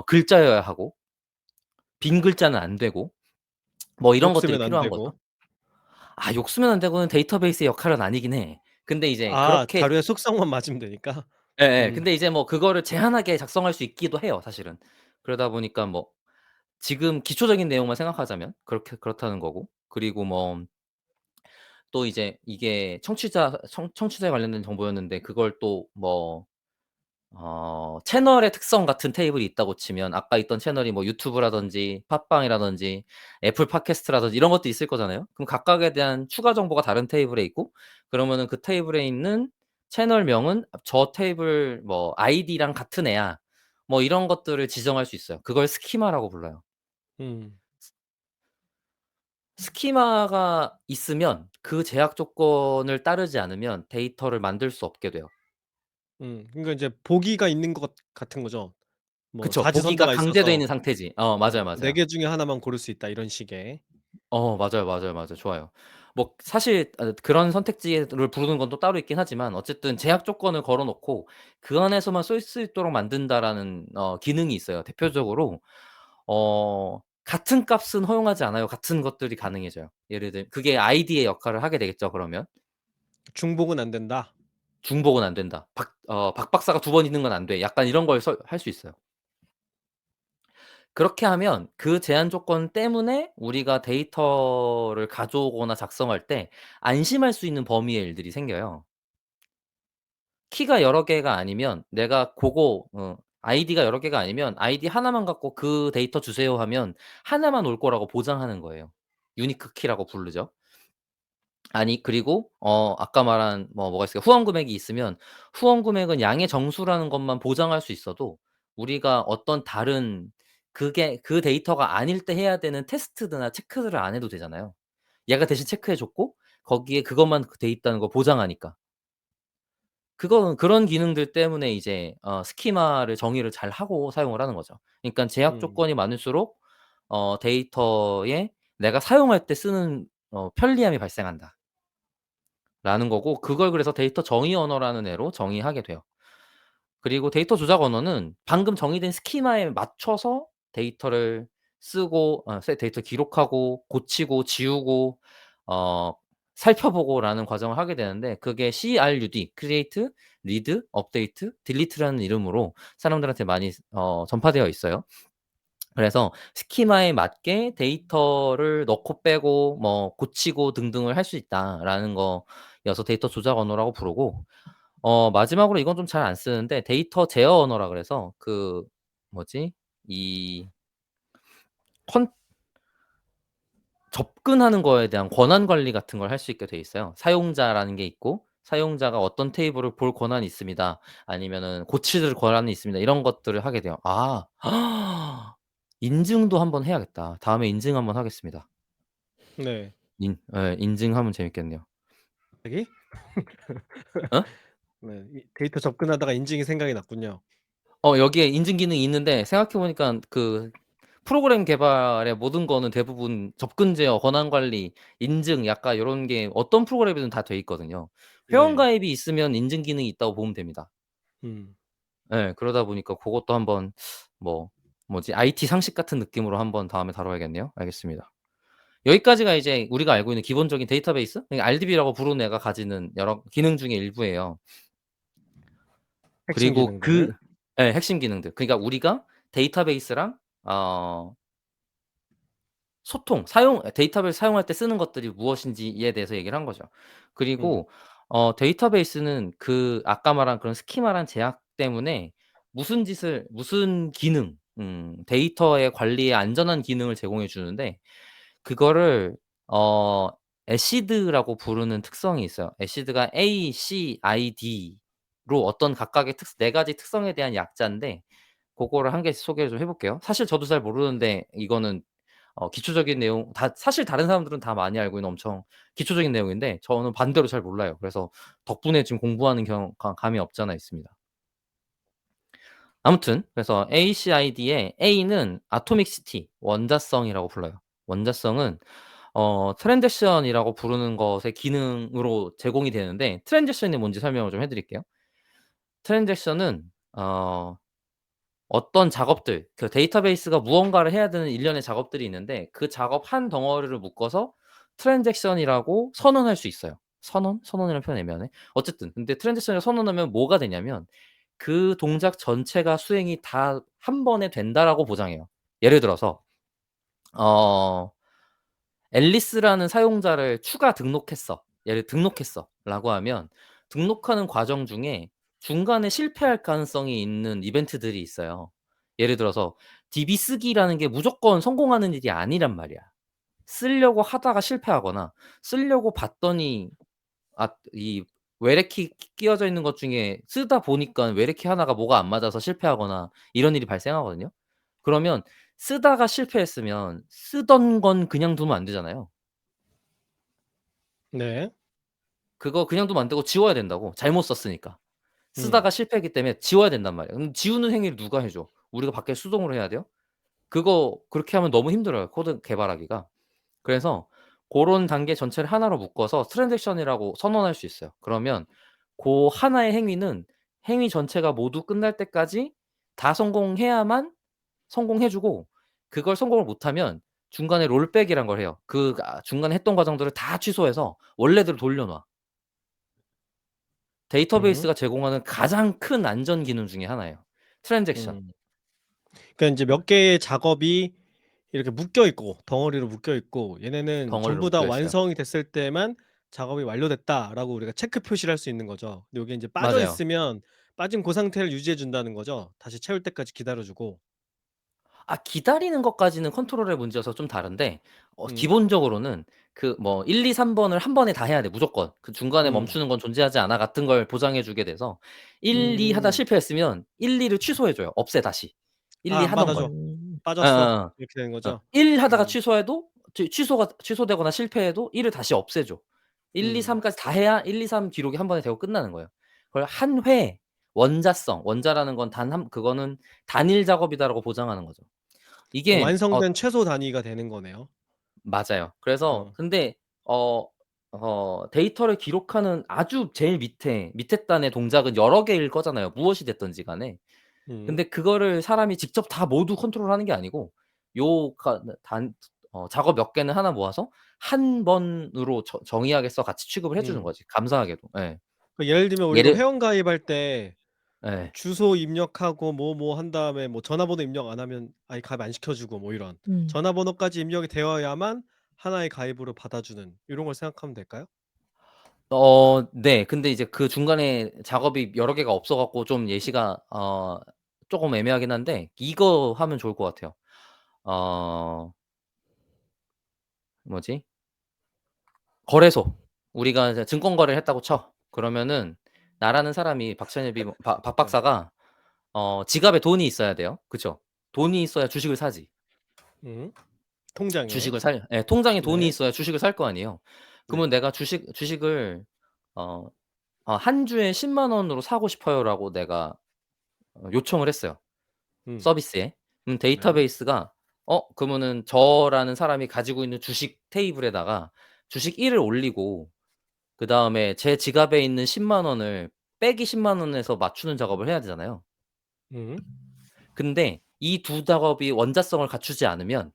글자여야 하고, 빈 글자는 안 되고, 뭐 이런 욕 것들이 쓰면 안 필요한 거죠. 되고. 욕 쓰면 안 되고는 데이터베이스의 역할은 아니긴 해. 근데 이제 아, 그렇게, 자료의 속성만 맞으면 되니까. 예예. 음. 근데 이제 뭐 그거를 제한하게 작성할 수 있기도 해요, 사실은. 그러다 보니까 뭐 지금 기초적인 내용만 생각하자면 그렇다는 거고, 그리고 뭐 또 이제 이게 청취자에 관련된 정보였는데, 그걸 또뭐 채널의 특성 같은 테이블이 있다고 치면, 아까 있던 채널이 뭐 유튜브라든지 팟빵이라든지 애플 팟캐스트라든지 이런 것도 있을 거잖아요. 그럼 각각에 대한 추가 정보가 다른 테이블에 있고, 그러면은 그 테이블에 있는 채널명은 저 테이블 뭐 아이디랑 같은 애야. 뭐 이런 것들을 지정할 수 있어요. 그걸 스키마라고 불러요. 음. 스키마가 있으면 그 제약 조건을 따르지 않으면 데이터를 만들 수 없게 돼요. 그러니까 이제 보기가 있는 것 같은 거죠. 뭐 그쵸. 보기가 사지선다가 강제되어 있어서 있는 상태지. 맞아요, 네 맞아요. 개 중에 하나만 고를 수 있다 이런 식의. 맞아요, 맞아요, 맞아요. 좋아요. 뭐 사실 그런 선택지를 부르는 건 또 따로 있긴 하지만, 어쨌든 제약 조건을 걸어 놓고 그 안에서만 쓸 수 있도록 만든다라는 기능이 있어요. 대표적으로 같은 값은 허용하지 않아요. 같은 것들이 가능해져요. 예를 들면 그게 아이디의 역할을 하게 되겠죠, 그러면. 중복은 안 된다. 중복은 안 된다. 박 박사가 2번 있는 건 안 돼. 약간 이런 걸 할 수 있어요. 그렇게 하면 그 제한 조건 때문에 우리가 데이터를 가져오거나 작성할 때 안심할 수 있는 범위의 일들이 생겨요. 키가 여러 개가 아니면 내가 아이디가 여러 개가 아니면 아이디 하나만 갖고 "그 데이터 주세요." 하면 하나만 올 거라고 보장하는 거예요. 유니크 키라고 부르죠. 그리고 아까 말한 뭐가 있을까요? 후원 금액이 있으면 후원 금액은 양의 정수라는 것만 보장할 수 있어도, 우리가 어떤 다른, 그 데이터가 아닐 때 해야 되는 테스트나 체크들을 안 해도 되잖아요. 얘가 대신 체크해 줬고 거기에 그것만 돼 있다는 걸 보장하니까. 그런 기능들 때문에 이제 스키마를 정의를 잘하고 사용을 하는 거죠. 그러니깐 제약 음. 조건이 많을수록 데이터에 내가 사용할 때 쓰는 편리함이 발생한다. 라는 거고, 그걸 그래서 데이터 정의 언어라는 애로 정의하게 돼요. 그리고 데이터 조작 언어는 방금 정의된 스키마에 맞춰서 데이터를 쓰고, 데이터 기록하고 고치고 지우고 어 살펴보고라는 과정을 하게 되는데, 그게 CRUD, create, read, update, delete라는 이름으로 사람들한테 많이 전파되어 있어요. 그래서 스키마에 맞게 데이터를 넣고 빼고 뭐 고치고 등등을 할 수 있다라는 거여서 데이터 조작 언어라고 부르고, 마지막으로 이건 좀 잘 안 쓰는데 데이터 제어 언어라 그래서, 뭐지? 이 컨 접근하는 거에 대한 권한 관리 같은 걸 할 수 있게 돼 있어요. 사용자라는 게 있고, 사용자가 어떤 테이블을 볼 권한이 있습니다. 아니면은 고칠 권한이 있습니다. 이런 것들을 하게 돼요. 인증도 한번 해야겠다. 다음에 인증 한번 하겠습니다. 네. 인증하면 재밌겠네요. 갑자기? 어? 네. 이 데이터 접근하다가 인증이 생각이 났군요. 여기에 인증 기능이 있는데, 생각해 보니까 그 프로그램 개발의 모든 거는 대부분 접근 제어, 권한 관리, 인증 약간 요런 게 어떤 프로그램이든 다 돼 있거든요. 회원 네. 가입이 있으면 인증 기능이 있다고 보면 됩니다. 음. 예. 그러다 보니까 고것도 한번 뭐 뭐지 IT 상식 같은 느낌으로 한번 다음에 다뤄야겠네요. 알겠습니다. 여기까지가 이제 우리가 알고 있는 기본적인 데이터베이스 그러니까 RDB라고 부르는 애가 가지는 여러 기능 중의 일부예요. 핵심 그리고 기능들. 예 핵심 기능들. 그러니까 우리가 데이터베이스랑 어 소통, 데이터베이스 사용할 때 쓰는 것들이 무엇인지에 대해서 얘기를 한 거죠. 음. 그리고 데이터베이스는 그 아까 말한 그런 스키마란 제약 때문에 무슨 기능 데이터의 관리에 안전한 기능을 제공해 주는데 그거를 어 애시드라고 부르는 특성이 있어요. 애시드가 ACID로 어떤 각각의 4가지 특성에 대한 약자인데 고거를 한 개씩 소개를 좀 해 볼게요. 사실 저도 잘 모르는데 이거는 기초적인 내용 사실 다른 사람들은 다 많이 알고 있는 엄청 기초적인 내용인데 저는 반대로 잘 몰라요. 그래서 덕분에 지금 공부하는 감이 없지 않아 있습니다. 아무튼 그래서 ACID의 A는 아토믹시티 원자성이라고 불러요. 원자성은 트랜지션이라고 부르는 것의 기능으로 제공이 되는데 트랜지션이 뭔지 설명을 좀 해 드릴게요. 트랜지션은 어떤 작업들 그 데이터베이스가 무언가를 해야 되는 일련의 작업들이 있는데 그 작업 한 덩어리를 묶어서 트랜잭션이라고 선언할 수 있어요. 선언이라는 표현 애매하네. 어쨌든 근데 트랜잭션을 선언하면 뭐가 되냐면 그 동작 전체가 수행이 다 한 번에 된다라고 보장해요. 예를 들어서 어 앨리스라는 사용자를 추가 등록했어. 얘를 등록했어라고 하면 등록하는 과정 중에 중간에 실패할 가능성이 있는 이벤트들이 있어요. 예를 들어서 DB 쓰기라는 게 무조건 성공하는 일이 아니란 말이야. 쓰려고 하다가 실패하거나 쓰려고 봤더니 이 외래키 끼워져 있는 것 중에 쓰다 보니까 외래키 하나가 뭐가 안 맞아서 실패하거나 이런 일이 발생하거든요. 그러면 쓰다가 실패했으면 쓰던 건 그냥 두면 안 되잖아요. 네. 그거 그냥 두면 안 되고 지워야 된다고 잘못 썼으니까. 음. 쓰다가 실패했기 때문에 지워야 된단 말이에요. 그럼 지우는 행위를 누가 해 줘? 우리가 밖에 수동으로 해야 돼요? 그거 그렇게 하면 너무 힘들어요, 코드 개발하기가. 그래서 고런 단계 전체를 하나로 묶어서 트랜잭션이라고 선언할 수 있어요. 그러면 고 하나의 행위는 행위 전체가 모두 끝날 때까지 다 성공해야만 성공해 주고 그걸 성공을 못하면 중간에 롤백이란 걸 해요. 중간에 했던 과정들을 다 취소해서 원래대로 돌려놔. 음. 데이터베이스가 제공하는 가장 큰 안전 기능 중에 하나예요. 트랜잭션. 음. 그러니까 인제 몇 개의 작업이 이렇게 묶여 있고 덩어리로 묶여 있고 얘네는 덩어리로 전부 다 묶여 있어요. 완성이 됐을 때만 '작업이 완료됐다.'라고 우리가 체크 표시를 할 수 있는 거죠. 근데 요게 인제 빠져 맞아요. 있으면 빠진 고 상태를 유지해 준다는 거죠. 다시 채울 때까지 기다려 주고. 기다리는 것까지는 컨트롤의 문제여서 좀 다른데 음. 기본적으로는 그 뭐 1, 2, 3 번을 한 번에 다 해야 돼 무조건. 그 중간에 음. 멈추는 건 존재하지 않아 같은 걸 보장해 주게 돼서 1, 2 하다 음. 실패했으면 1, 2를 취소해 줘요. 없애 다시. 1, 2 아 안 하던 받아 걸. 줘. 음. 빠졌어. 어어어. 이렇게 되는 거죠? 1 하다가 음. 취소해도 취소되거나 실패해도 1을 다시 없애 줘. 1, 2, 음. 3 까지 다 해야 1, 2, 3 기록이 한 번에 되고 끝나는 거예요. 그걸 한 회 원자라는 건 그거는 단일 작업이다라고 보장하는 거죠. 그럼 이게 완성된 최소 단위가 되는 거네요. 맞아요. 그래서 어. 근데 어 데이터를 기록하는 아주 제일 밑에 단의 동작은 여러 개일 거잖아요, 무엇이 됐든지 간에. 음. 근데 그거를 사람이 직접 다 모두 컨트롤하는 게 아니고 요 가 단 작업 몇 개는 하나 모아서 한 번으로 정의하게 같이 취급을 해 주는 음. 거지, 감사하게도. 예. 그 예를 들면 우리도 예를 회원 가입할 때 뭐 예. 주소 입력하고 뭐 한 다음에 뭐 전화번호 입력 안 하면 아예 가입 안 시켜 주고 뭐 이런 음. 전화번호까지 입력이 되어야만 하나의 가입으로 받아주는 요런 걸 생각하면 될까요? 네. 근데 이제 그 중간에 작업이 여러 개가 없어 갖고 좀 예시가 쪼금 애매하긴 한데 이거 하면 좋을 것 같아요. 어 뭐지? 거래소. 우리가 이제 증권 거래를 했다고 쳐. 그러면은 나라는 사람이 박찬일비 뭐 박 네. 박사가 지갑에 돈이 있어야 돼요. 그쵸? 돈이 있어야 주식을 사지. 음. 통장에. 통장에 돈이 네. 있어야 주식을 살 거 아니에요. 네. 그러면 내가 주식을 어 "한 주에 10만 원으로 사고 싶어요."라고 내가 요청을 했어요, 음. 서비스에. 그럼 네. 데이터베이스가 그러면은 저라는 사람이 가지고 있는 주식 테이블에다가 주식 1을 올리고 그다음에 제 지갑에 있는 10만 원을 빼기 10만 원에서 맞추는 작업을 해야 되잖아요. 음. 근데 이 두 작업이 원자성을 갖추지 않으면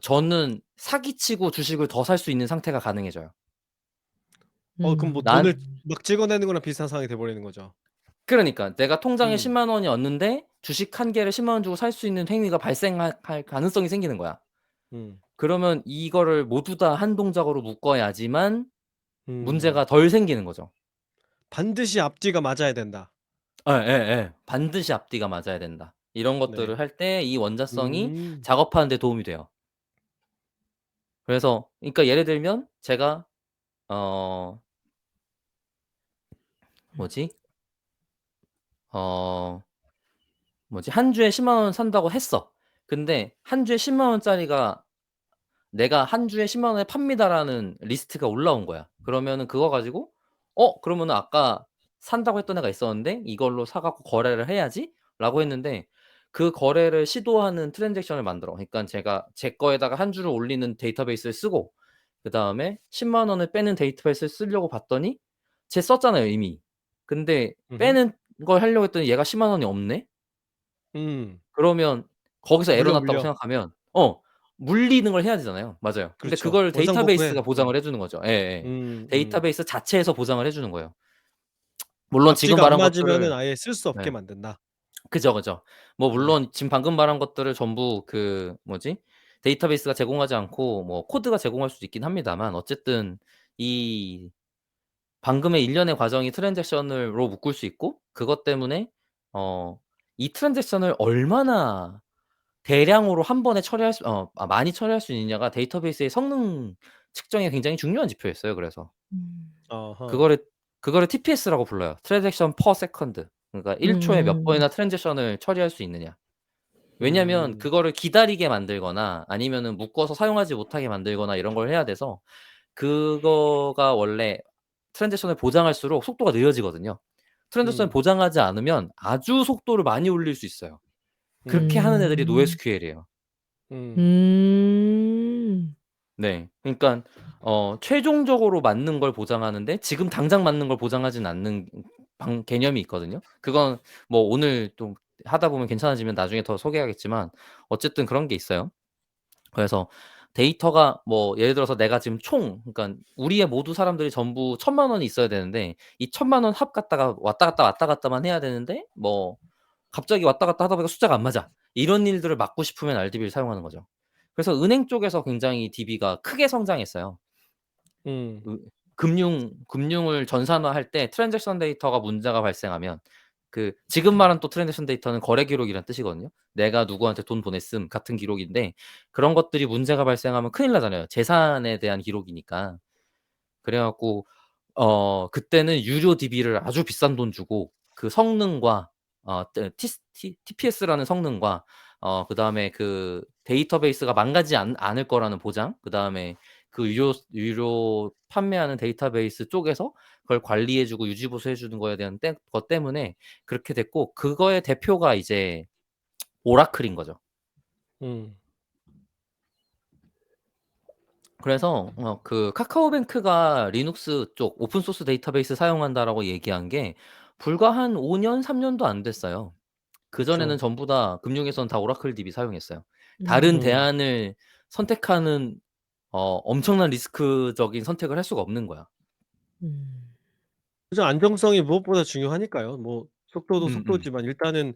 저는 사기치고 주식을 더 살 수 있는 상태가 가능해져요. 그럼 뭐 난 돈을 막 찍어내는 거랑 비슷한 상황이 돼 버리는 거죠. 그러니까 내가 통장에 음. 10만 원이었는데 주식 한 개를 10만 원 주고 살 수 있는 행위가 발생할 가능성이 생기는 거야. 음. 그러면 이거를 모두 다 한 동작으로 묶어야지만 음. 문제가 덜 생기는 거죠. 반드시 앞뒤가 맞아야 된다. 예예예. 반드시 앞뒤가 맞아야 된다. 이런 네. 것들을 할 때 이 원자성이 음. 작업하는 데 도움이 돼요. 그래서 그러니까 예를 들면 제가 어 뭐지? 어 한 주에 10만 원 산다고 했어. 근데 한 주에 10만 원짜리가 내가 한 주에 10만 원에 팝니다라는 리스트가 올라온 거야. 그러면은 그거 가지고 그러면은 아까 산다고 했던 애가 있었는데 '이걸로 사 갖고 거래를 해야지.'라고 했는데 그 거래를 시도하는 트랜잭션을 만들어. 그러니깐 제가 제 거에다가 한 주를 올리는 데이터베이스를 쓰고 그다음에 10만 원을 빼는 데이터베이스를 쓰려고 봤더니 쟤 썼잖아요 이미. 근데 음흠. 빼는 걸 하려고 했더니 얘가 10만 원이 없네? 음. 그러면 거기서 에러 났다고 물려. 생각하면 물리는 걸 해야 되잖아요. 맞아요. 근데 그렇죠. 그걸 원상복구해. 데이터베이스가 보장을 해 주는 거죠. 예예. 음. 데이터베이스 자체에서 보장을 해 주는 거예요. 물론 지금 앞뒤가 안 말한 맞으면은 것들을 아예 쓸 수 없게 네. 만든다. 그죠, 그죠. 뭐 네. 물론 지금 방금 말한 것들을 전부 데이터베이스가 제공하지 않고 뭐 코드가 제공할 수도 있긴 합니다만 어쨌든 이 방금의 일련의 과정이 트랜잭션으로 묶을 수 있고 그것 때문에 어 이 트랜잭션을 얼마나 대량으로 한 번에 처리할 수 많이 처리할 수 있느냐가 데이터베이스의 성능 측정에 굉장히 중요한 지표였어요 그래서. 음. 어허. 그거를 그거를 TPS라고 불러요. Transaction per second. 그러니까 1 초에 몇 음. 번이나 트랜잭션을 처리할 수 있느냐. 왜냐면 음. 그거를 기다리게 만들거나 아니면은 묶어서 사용하지 못하게 만들거나 이런 걸 해야 돼서 그거가 원래 트랜잭션을 보장할수록 속도가 느려지거든요. 트랜잭션을 음. 보장하지 않으면 아주 속도를 많이 올릴 수 있어요. 그렇게 하는 애들이 음. NoSQL이에요. 음. 음. 네. 그러니깐 최종적으로 맞는 걸 보장하는데 지금 당장 맞는 걸 보장하진 않는 개념이 있거든요. 그건 뭐 오늘 좀 하다 보면 괜찮아지면 나중에 더 소개하겠지만 어쨌든 그런 게 있어요. 그래서 데이터가 뭐 예를 들어서 내가 지금 그러니깐 우리의 모두 사람들이 전부 1,000만 원이 있어야 되는데 이 1,000만 원 합 갖다가 왔다 갔다, 왔다 갔다만 해야 되는데 뭐 갑자기 왔다 갔다 하다 보니까 숫자가 안 맞아. 이런 일들을 막고 싶으면 RDB를 사용하는 거죠. 그래서 은행 쪽에서 굉장히 DB가 크게 성장했어요. 음. 으 금융을 전산화할 때 트랜잭션 데이터가 문제가 발생하면 지금 말한 또 트랜잭션 데이터는 거래 기록이란 뜻이거든요. 내가 누구한테 돈 보냈음 같은 기록인데 그런 것들이 문제가 발생하면 큰일 나잖아요. 재산에 대한 기록이니까. 그래 갖고 그때는 유료 DB를 아주 비싼 돈 주고 그 성능과 TPS라는 성능과 그다음에 그 데이터베이스가 망가지지 않을 거라는 보장, 그다음에 그 유료 판매하는 데이터베이스 쪽에서 그걸 관리해 주고 유지 보수해 주는 거에 대한 것 때문에 그렇게 됐고 그거의 대표가 이제 오라클인 거죠. 음. 그래서 카카오뱅크가 리눅스 쪽 오픈 소스 데이터베이스 사용한다라고 얘기한 게 불과 한 5 년, 3 년도 안 됐어요. 그전에는 그쵸. 전부 다 금융에서는 다 오라클 DB 사용했어요. 다른 음. 음. 대안을 선택하는 엄청난 리스크적인 선택을 할 수가 없는 거야. 음. 그죠. 안정성이 무엇보다 중요하니까요. 뭐 속도도 음음. 속도지만 일단은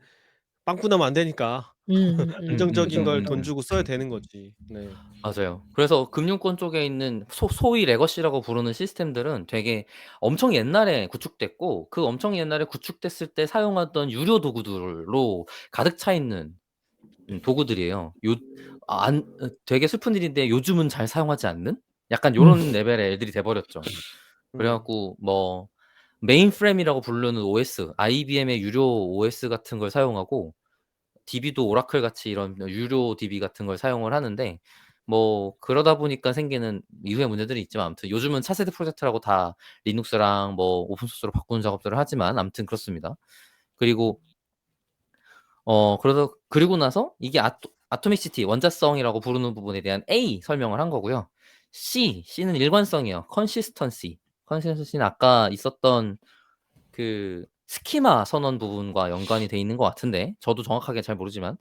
빵꾸 나면 안 되니까 안정적인 걸 돈 음음음음음음. 주고 써야 되는 거지. 네. 맞아요. 그래서 금융권 쪽에 있는 소위 레거시라고 부르는 시스템들은 되게 엄청 옛날에 구축됐고 그 엄청 옛날에 구축됐을 때 사용하던 유료 도구들로 가득 차 있는 도구들이에요. 되게 슬픈 일인데 요즘은 잘 사용하지 않는 약간 음. 요런 레벨의 애들이 돼 버렸죠. 그래 음. 갖고 뭐 메인프레임이라고 부르는 OS, IBM의 유료 OS 같은 걸 사용하고 DB도 오라클 같이 이런 유료 DB 같은 걸 사용을 하는데 뭐 그러다 보니까 생기는 이후의 문제들이 있지만 아무튼 요즘은 차세대 프로젝트라고 다 리눅스랑 뭐 오픈 소스로 바꾸는 작업들을 하지만 아무튼 그렇습니다. 그리고 그리고 나서 이게 아토미시티 원자성이라고 부르는 부분에 대한 A 설명을 한 거고요. C는 일관성이에요. 컨시스턴시는 아까 있었던 스키마 선언 부분과 연관이 돼 있는 것 같은데 저도 정확하게 잘 모르지만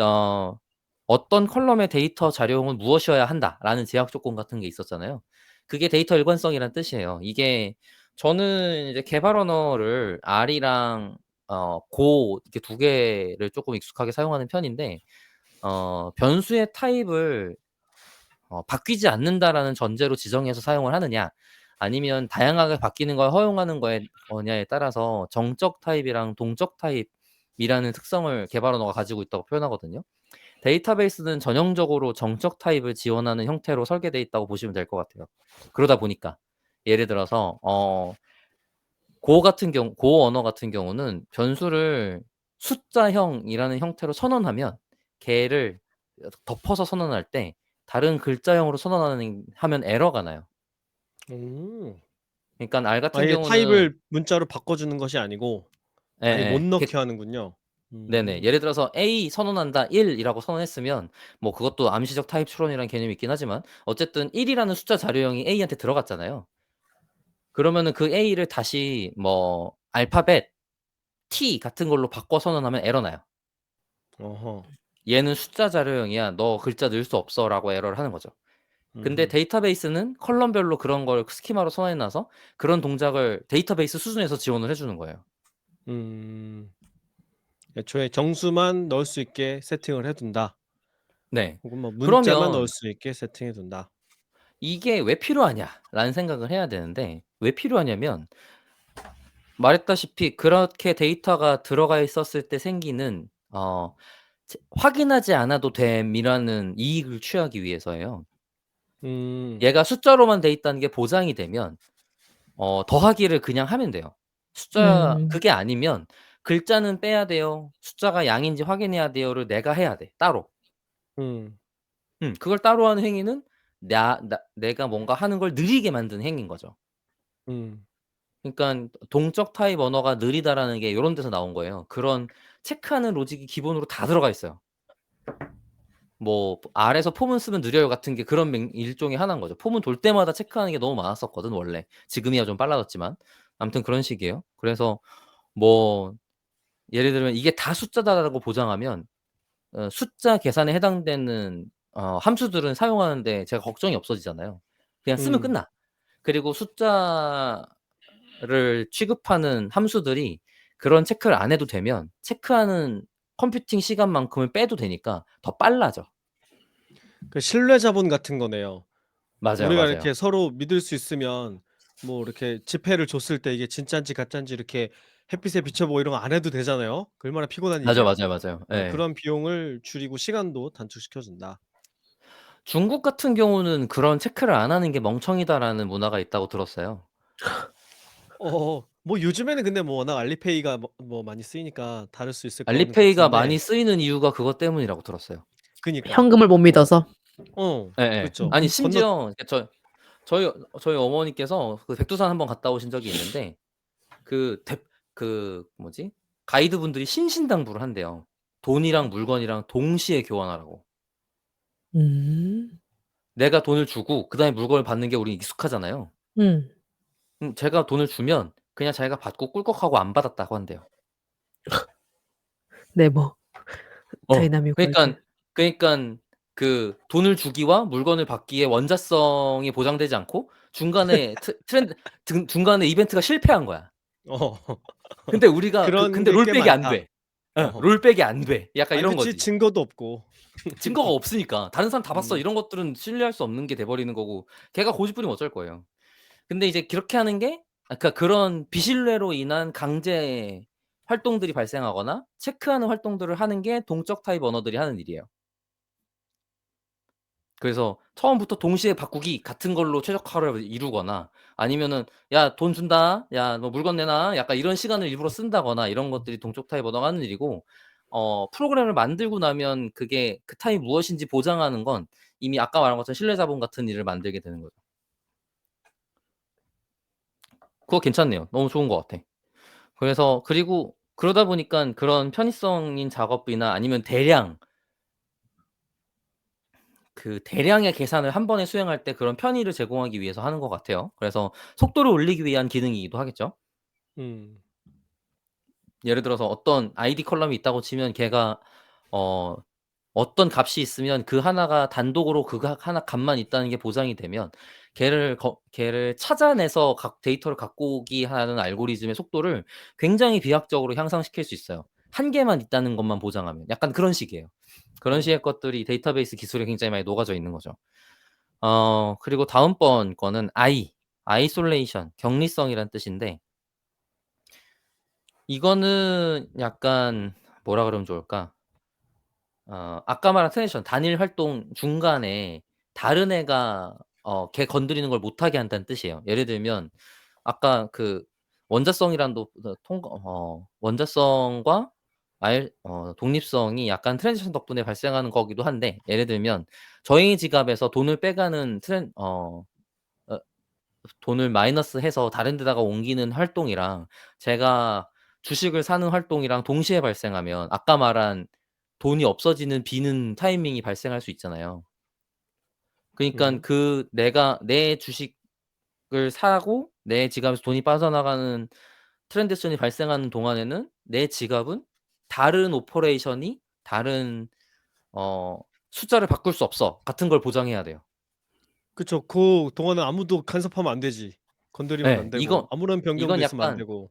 어 "어떤 컬럼의 데이터 자료용은 무엇이어야 한다."라는 제약 조건 같은 게 있었잖아요. 그게 데이터 일관성이란 뜻이에요. 이게 저는 이제 개발 언어를 R이랑 Go 이렇게 두 개를 쪼끔 익숙하게 사용하는 편인데 변수의 타입을 "바뀌지 않는다."라는 전제로 지정해서 사용을 하느냐 아니면 다양하게 바뀌는 걸 허용하는 거냐에 따라서 정적 타입이랑 동적 타입이라는 특성을 개발 언어가 가지고 있다고 표현하거든요. 데이터베이스는 전형적으로 정적 타입을 지원하는 형태로 설계돼 있다고 보시면 될 것 같아요. 그러다 보니까 예를 들어서 Go 언어 같은 경우는 변수를 숫자형이라는 형태로 선언하면 걔를 덮어서 선언할 때 다른 글자형으로 하면 에러가 나요. 오. 그러니깐 R 같은 아예 경우는 타입을 문자로 바꿔주는 것이 아니고 아예 못 예예. 넣게 하는군요. 네네. 예를 들어서 "A 선언한다. 1" 이라고 선언했으면 뭐 그것도 암시적 타입 추론이라는 개념이 있긴 하지만 어쨌든 1 이라는 숫자 자료형이 A한테 들어갔잖아요. 그러면은 그 A를 다시 뭐 알파벳 T 같은 걸로 바꿔 선언하면 에러 나요. 어허. "얘는 숫자 자료형이야. 너 글자 넣을 수 없어."라고 에러를 하는 거죠. 근데 음흠. 데이터베이스는 컬럼별로 그런 걸 스키마로 선언해 놔서 그런 동작을 데이터베이스 수준에서 지원을 해 주는 거예요. 음. 애초에 정수만 넣을 수 있게 세팅을 해 둔다. 네. 혹은 뭐 문자만 넣을 그러면 수 있게 세팅해 둔다. '이게 왜 필요하냐.'라는 생각을 해야 되는데 왜 필요하냐면 말했다시피 그렇게 데이터가 들어가 있었을 때 생기는 확인하지 않아도 됨이라는 이익을 취하기 위해서예요. 음. 얘가 숫자로만 돼 있다는 게 보장이 되면 더하기를 그냥 하면 돼요. 음. 그게 아니면 "글자는 빼야 돼요. 숫자가 양인지 확인해야 돼요."를 내가 해야 돼 따로. 음. 그걸 따로 하는 행위는 내가 뭔가 하는 걸 느리게 만드는 행위인 거죠. 음. 그러니깐 동적 타입 언어가 느리다라는 게 요런 데서 나온 거예요. 그런 체크하는 로직이 기본으로 다 들어가 있어요. 뭐 R에서 폼은 쓰면 느려요 같은 게 그런 일종의 하나인 거죠. 폼은 돌 때마다 체크하는 게 너무 많았었거든 원래. 지금이야 좀 빨라졌지만. 아무튼 그런 식이에요. 그래서 뭐 예를 들면 이게 다 숫자다라고 보장하면 숫자 계산에 해당되는 함수들은 사용하는데 제가 걱정이 없어지잖아요. 그냥 쓰면 음. 끝나. 그리고 숫자를 취급하는 함수들이 그런 체크를 안 해도 되면 체크하는 컴퓨팅 시간만큼을 빼도 되니까 더 빨라져. 그 신뢰 자본 같은 거네요. 맞아요, 우리가 이렇게 맞아요. 서로 믿을 수 있으면 뭐 이렇게 지폐를 줬을 때 이게 진짠지 가짠지 이렇게 햇빛에 비춰 보고 이런 거 안 해도 되잖아요. 그 얼마나 피곤한 맞아, 일이야. 맞아요, 맞아요. 예. 그런 비용을 줄이고 시간도 단축시켜 준다. 중국 같은 경우는 그런 체크를 안 하는 게 멍청이다라는 문화가 있다고 들었어요. 뭐 요즘에는 근데 뭐 워낙 알리페이가 뭐 많이 쓰이니까 다를 수 있을 거는 알리페이가 많이 같은데 쓰이는 이유가 그것 때문이라고 들었어요. 그니까. 현금을 못 믿어서. 예예. 그렇죠. 아니 음. 심지어 저희 어머니께서 그 백두산 한번 갔다 오신 적이 있는데 그 뭐지? 가이드분들이 신신당부를 한대요. 돈이랑 물건이랑 동시에 교환하라고. 음. 내가 돈을 주고 그다음에 물건을 받는 게 우리는 익숙하잖아요. 음. 제가 돈을 주면 그냥 자기가 받고 꿀꺽하고 안 받았다고 한대요. 네모. 다이나믹 월드. 그러니깐 그 돈을 주기와 물건을 받기의 원자성이 보장되지 않고 중간에 중간에 이벤트가 실패한 거야. 어. 근데 우리가 그런 근데 게 꽤 롤백이 안 많다. 돼. 예. 어. 롤백이 안 돼. 약간 이런 그치. 거지. 증거도 없고. 증거가 없으니까. "다른 사람 다 봤어." 음. 이런 것들은 신뢰할 수 없는 게 돼 버리는 거고 걔가 고집 부리면 어쩔 거예요. 근데 이제 그렇게 하는 게 그러니까 그런 비신뢰로 인한 강제 활동들이 발생하거나 체크하는 활동들을 하는 게 동적 타입 언어들이 하는 일이에요. 그래서 처음부터 동시에 바꾸기 같은 걸로 최적화를 이루거나 아니면은 "야 돈 준다. 야 너 물건 내놔." 약간 이런 시간을 일부러 쓴다거나 이런 것들이 동적 타입 언어가 하는 일이고 프로그램을 만들고 나면 그게 그 타입이 무엇인지 보장하는 건 이미 아까 말한 것처럼 신뢰 자본 같은 일을 만들게 되는 거죠. 그거 괜찮네요. 너무 좋은 것 같아. 그래서 그리고 그러다 보니깐 그런 편의성인 작업이나 아니면 대량의 계산을 한 번에 수행할 때 그런 편의를 제공하기 위해서 하는 것 같아요. 그래서 속도를 올리기 위한 기능이기도 하겠죠. 음. 예를 들어서 어떤 아이디 컬럼이 있다고 치면 걔가 어 어떤 값이 있으면 그 하나가 단독으로 그 하나 값만 있다는 게 보장이 되면 걔를 찾아내서 데이터를 갖고 오기 하는 알고리즘의 속도를 굉장히 비약적으로 향상시킬 수 있어요. 한 개만 있다는 것만 보장하면. 약간 그런 식이에요. 그런 음. 식의 것들이 데이터베이스 기술에 굉장히 많이 녹아져 있는 거죠. 그리고 다음번 거는 아이솔레이션, 격리성이란 뜻인데 이거는 약간 뭐라 그러면 좋을까? 아까 말한 트랜지션 단일 활동 중간에 다른 애가 걔 건드리는 걸 못하게 한다는 뜻이에요. 예를 들면 아까 그 원자성이란도 원자성과 독립성이 약간 트랜지션 덕분에 발생하는 거기도 한데 예를 들면 저희 지갑에서 돈을 빼가는 어 돈을 마이너스해서 다른 데다가 옮기는 활동이랑 제가 주식을 사는 활동이랑 동시에 발생하면 아까 말한 돈이 없어지는 비는 타이밍이 발생할 수 있잖아요. 그러니깐 음. 내가 내 주식을 사고 내 지갑에서 돈이 빠져나가는 트랜지션이 발생하는 동안에는 내 지갑은 다른 오퍼레이션이 다른 어 "숫자를 바꿀 수 없어." 같은 걸 보장해야 돼요. 그쵸. 그동안은 아무도 간섭하면 안 되지. 건드리면 안 예. 되고 아무런 변경도 이건 있으면 안 약간 되고.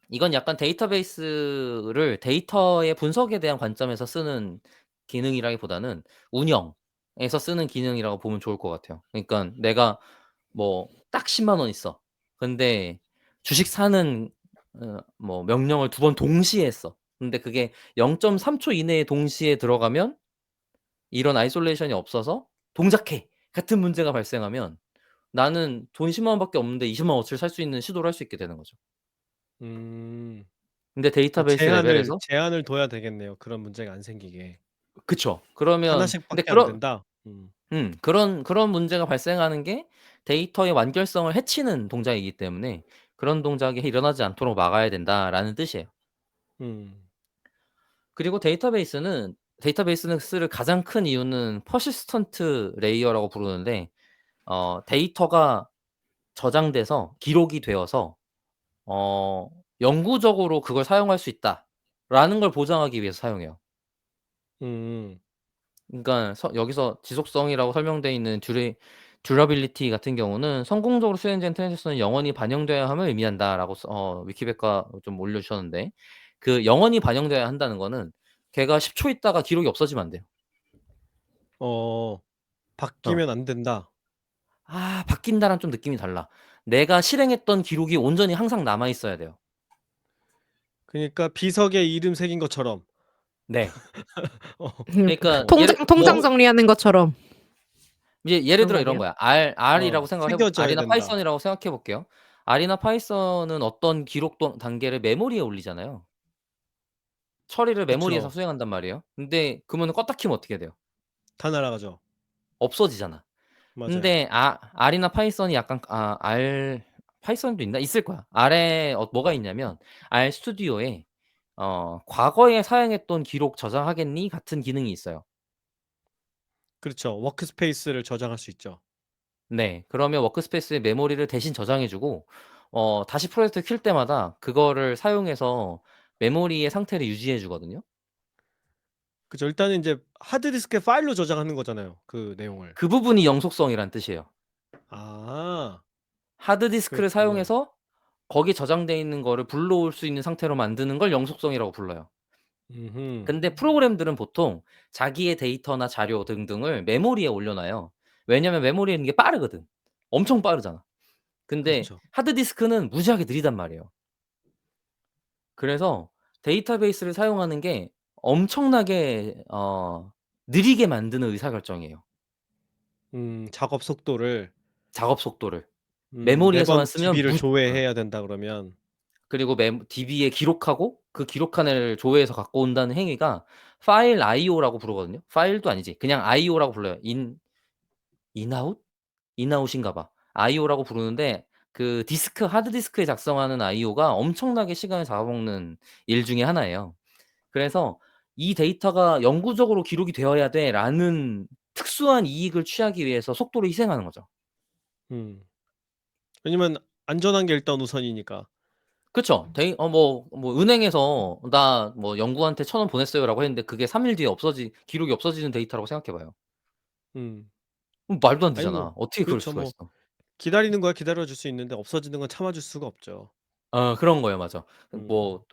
이건 약간 데이터베이스를 데이터의 분석에 대한 관점에서 쓰는 기능이라기보다는 운영에서 쓰는 기능이라고 보면 좋을 것 같아요. 그러니깐 내가 뭐 딱 10만 원 있어. 근데 주식 사는 뭐 명령을 2번 동시에 했어. 근데 그게 0.3초 이내에 동시에 들어가면 이런 아이솔레이션이 없어서 "동작해." 같은 문제가 발생하면 나는 돈 10만 원밖에 없는데 20만 원어치를 살 수 있는 시도를 할 수 있게 되는 거죠. 음. 근데 데이터베이스 레벨에서 제한을 둬야 되겠네요, 그런 문제가 안 생기게. 그쵸. 그러면 하나씩 근데 밖에 안 된다? 음. 그런 문제가 발생하는 게 데이터의 완결성을 해치는 동작이기 때문에 '그런 동작이 일어나지 않도록 막아야 된다.'라는 뜻이에요. 음. 그리고 데이터베이스는 쓸 가장 큰 이유는 퍼시스턴트 레이어라고 부르는데 데이터가 저장돼서 기록이 되어서 어 '영구적으로 그걸 사용할 수 있다.'라는 걸 보장하기 위해서 사용해요. 음. 그러니까 여기서 지속성이라고 설명되어 있는 듀러빌리티 같은 경우는 "성공적으로 수행된 트랜지션은 영원히 반영돼야 함을 의미한다."라고 위키백과 좀 올려 주셨는데 그 영원히 반영돼야 한다는 거는 걔가 10초 있다가 기록이 없어지면 안 돼요. 어. 어. 바뀌면 안 된다. 바뀐다랑 좀 느낌이 달라. 내가 실행했던 기록이 온전히 항상 남아 있어야 돼요. 그니까 비석에 이름 새긴 것처럼. 네. 어. 그러니까 어. 통장 정리하는 것처럼 이제 예를 그런 들어 이런 거네요. 거야. R이라고 생각을 새겨져야 R이나 된다. 파이썬이라고 생각해 볼게요. R이나 파이썬은 어떤 기록 단계를 메모리에 올리잖아요. 처리를 메모리에서 그쵸. 수행한단 말이에요. 근데 그러면은 껐다 키면 어떻게 돼요? 다 날아가죠. 없어지잖아. 맞아요. 근데 R이나 파이썬이 약간 파이썬도 있나? 있을 거야. R에 뭐가 있냐면 R 스튜디오에 "과거에 사용했던 기록 저장하겠니?" 같은 기능이 있어요. 그렇죠. 워크스페이스를 저장할 수 있죠. 네. 그러면 워크스페이스에 메모리를 대신 저장해 주고 다시 프로젝트를 킬 때마다 그거를 사용해서 메모리의 상태를 유지해 주거든요. 그죠. 일단은 인제 하드디스크에 파일로 저장하는 거잖아요, 그 내용을. 그 부분이 영속성이란 뜻이에요. 아. 하드디스크를 그렇군요. 사용해서 거기에 저장돼 있는 거를 불러올 수 있는 상태로 만드는 걸 영속성이라고 불러요. 음음. 근데 프로그램들은 보통 자기의 데이터나 자료 등등을 메모리에 올려 놔요. 왜냐면 메모리에 있는 게 빠르거든. 엄청 빠르잖아. 근데 그렇죠. 하드디스크는 무지하게 느리단 말이에요. 그래서 데이터베이스를 사용하는 게 엄청나게 느리게 만드는 의사결정이에요, 작업 속도를 작업 속도를. 메모리에서만 매번 쓰면 DB를 조회해야 된다 그러면. 그리고 DB에 기록하고 그 기록한 애를 조회해서 갖고 온다는 행위가 파일 IO라고 부르거든요. 파일도 아니지. 그냥 IO라고 불러요. 인아웃? 인아웃인가 봐. IO라고 부르는데 그 하드디스크에 작성하는 IO가 엄청나게 시간을 잡아먹는 일 중에 하나예요. 그래서 '이 데이터가 영구적으로 기록이 되어야 돼.'라는 특수한 이익을 취하기 위해서 속도를 희생하는 거죠. 음. 왜냐면 안전한 게 일단 우선이니까. 그쵸. 은행에서 "나 뭐 연구원한테 1,000원 보냈어요."라고 했는데 그게 3일 뒤에 기록이 없어지는 데이터라고 생각해 봐요. 음. 그럼 말도 안 아니 뭐 되잖아. 어떻게 그럴 그렇죠. 수가 뭐 있어. 기다리는 거야 기다려 줄 수 있는데 없어지는 건 참아 줄 수가 없죠. 그런 거예요. 맞아. 음. 뭐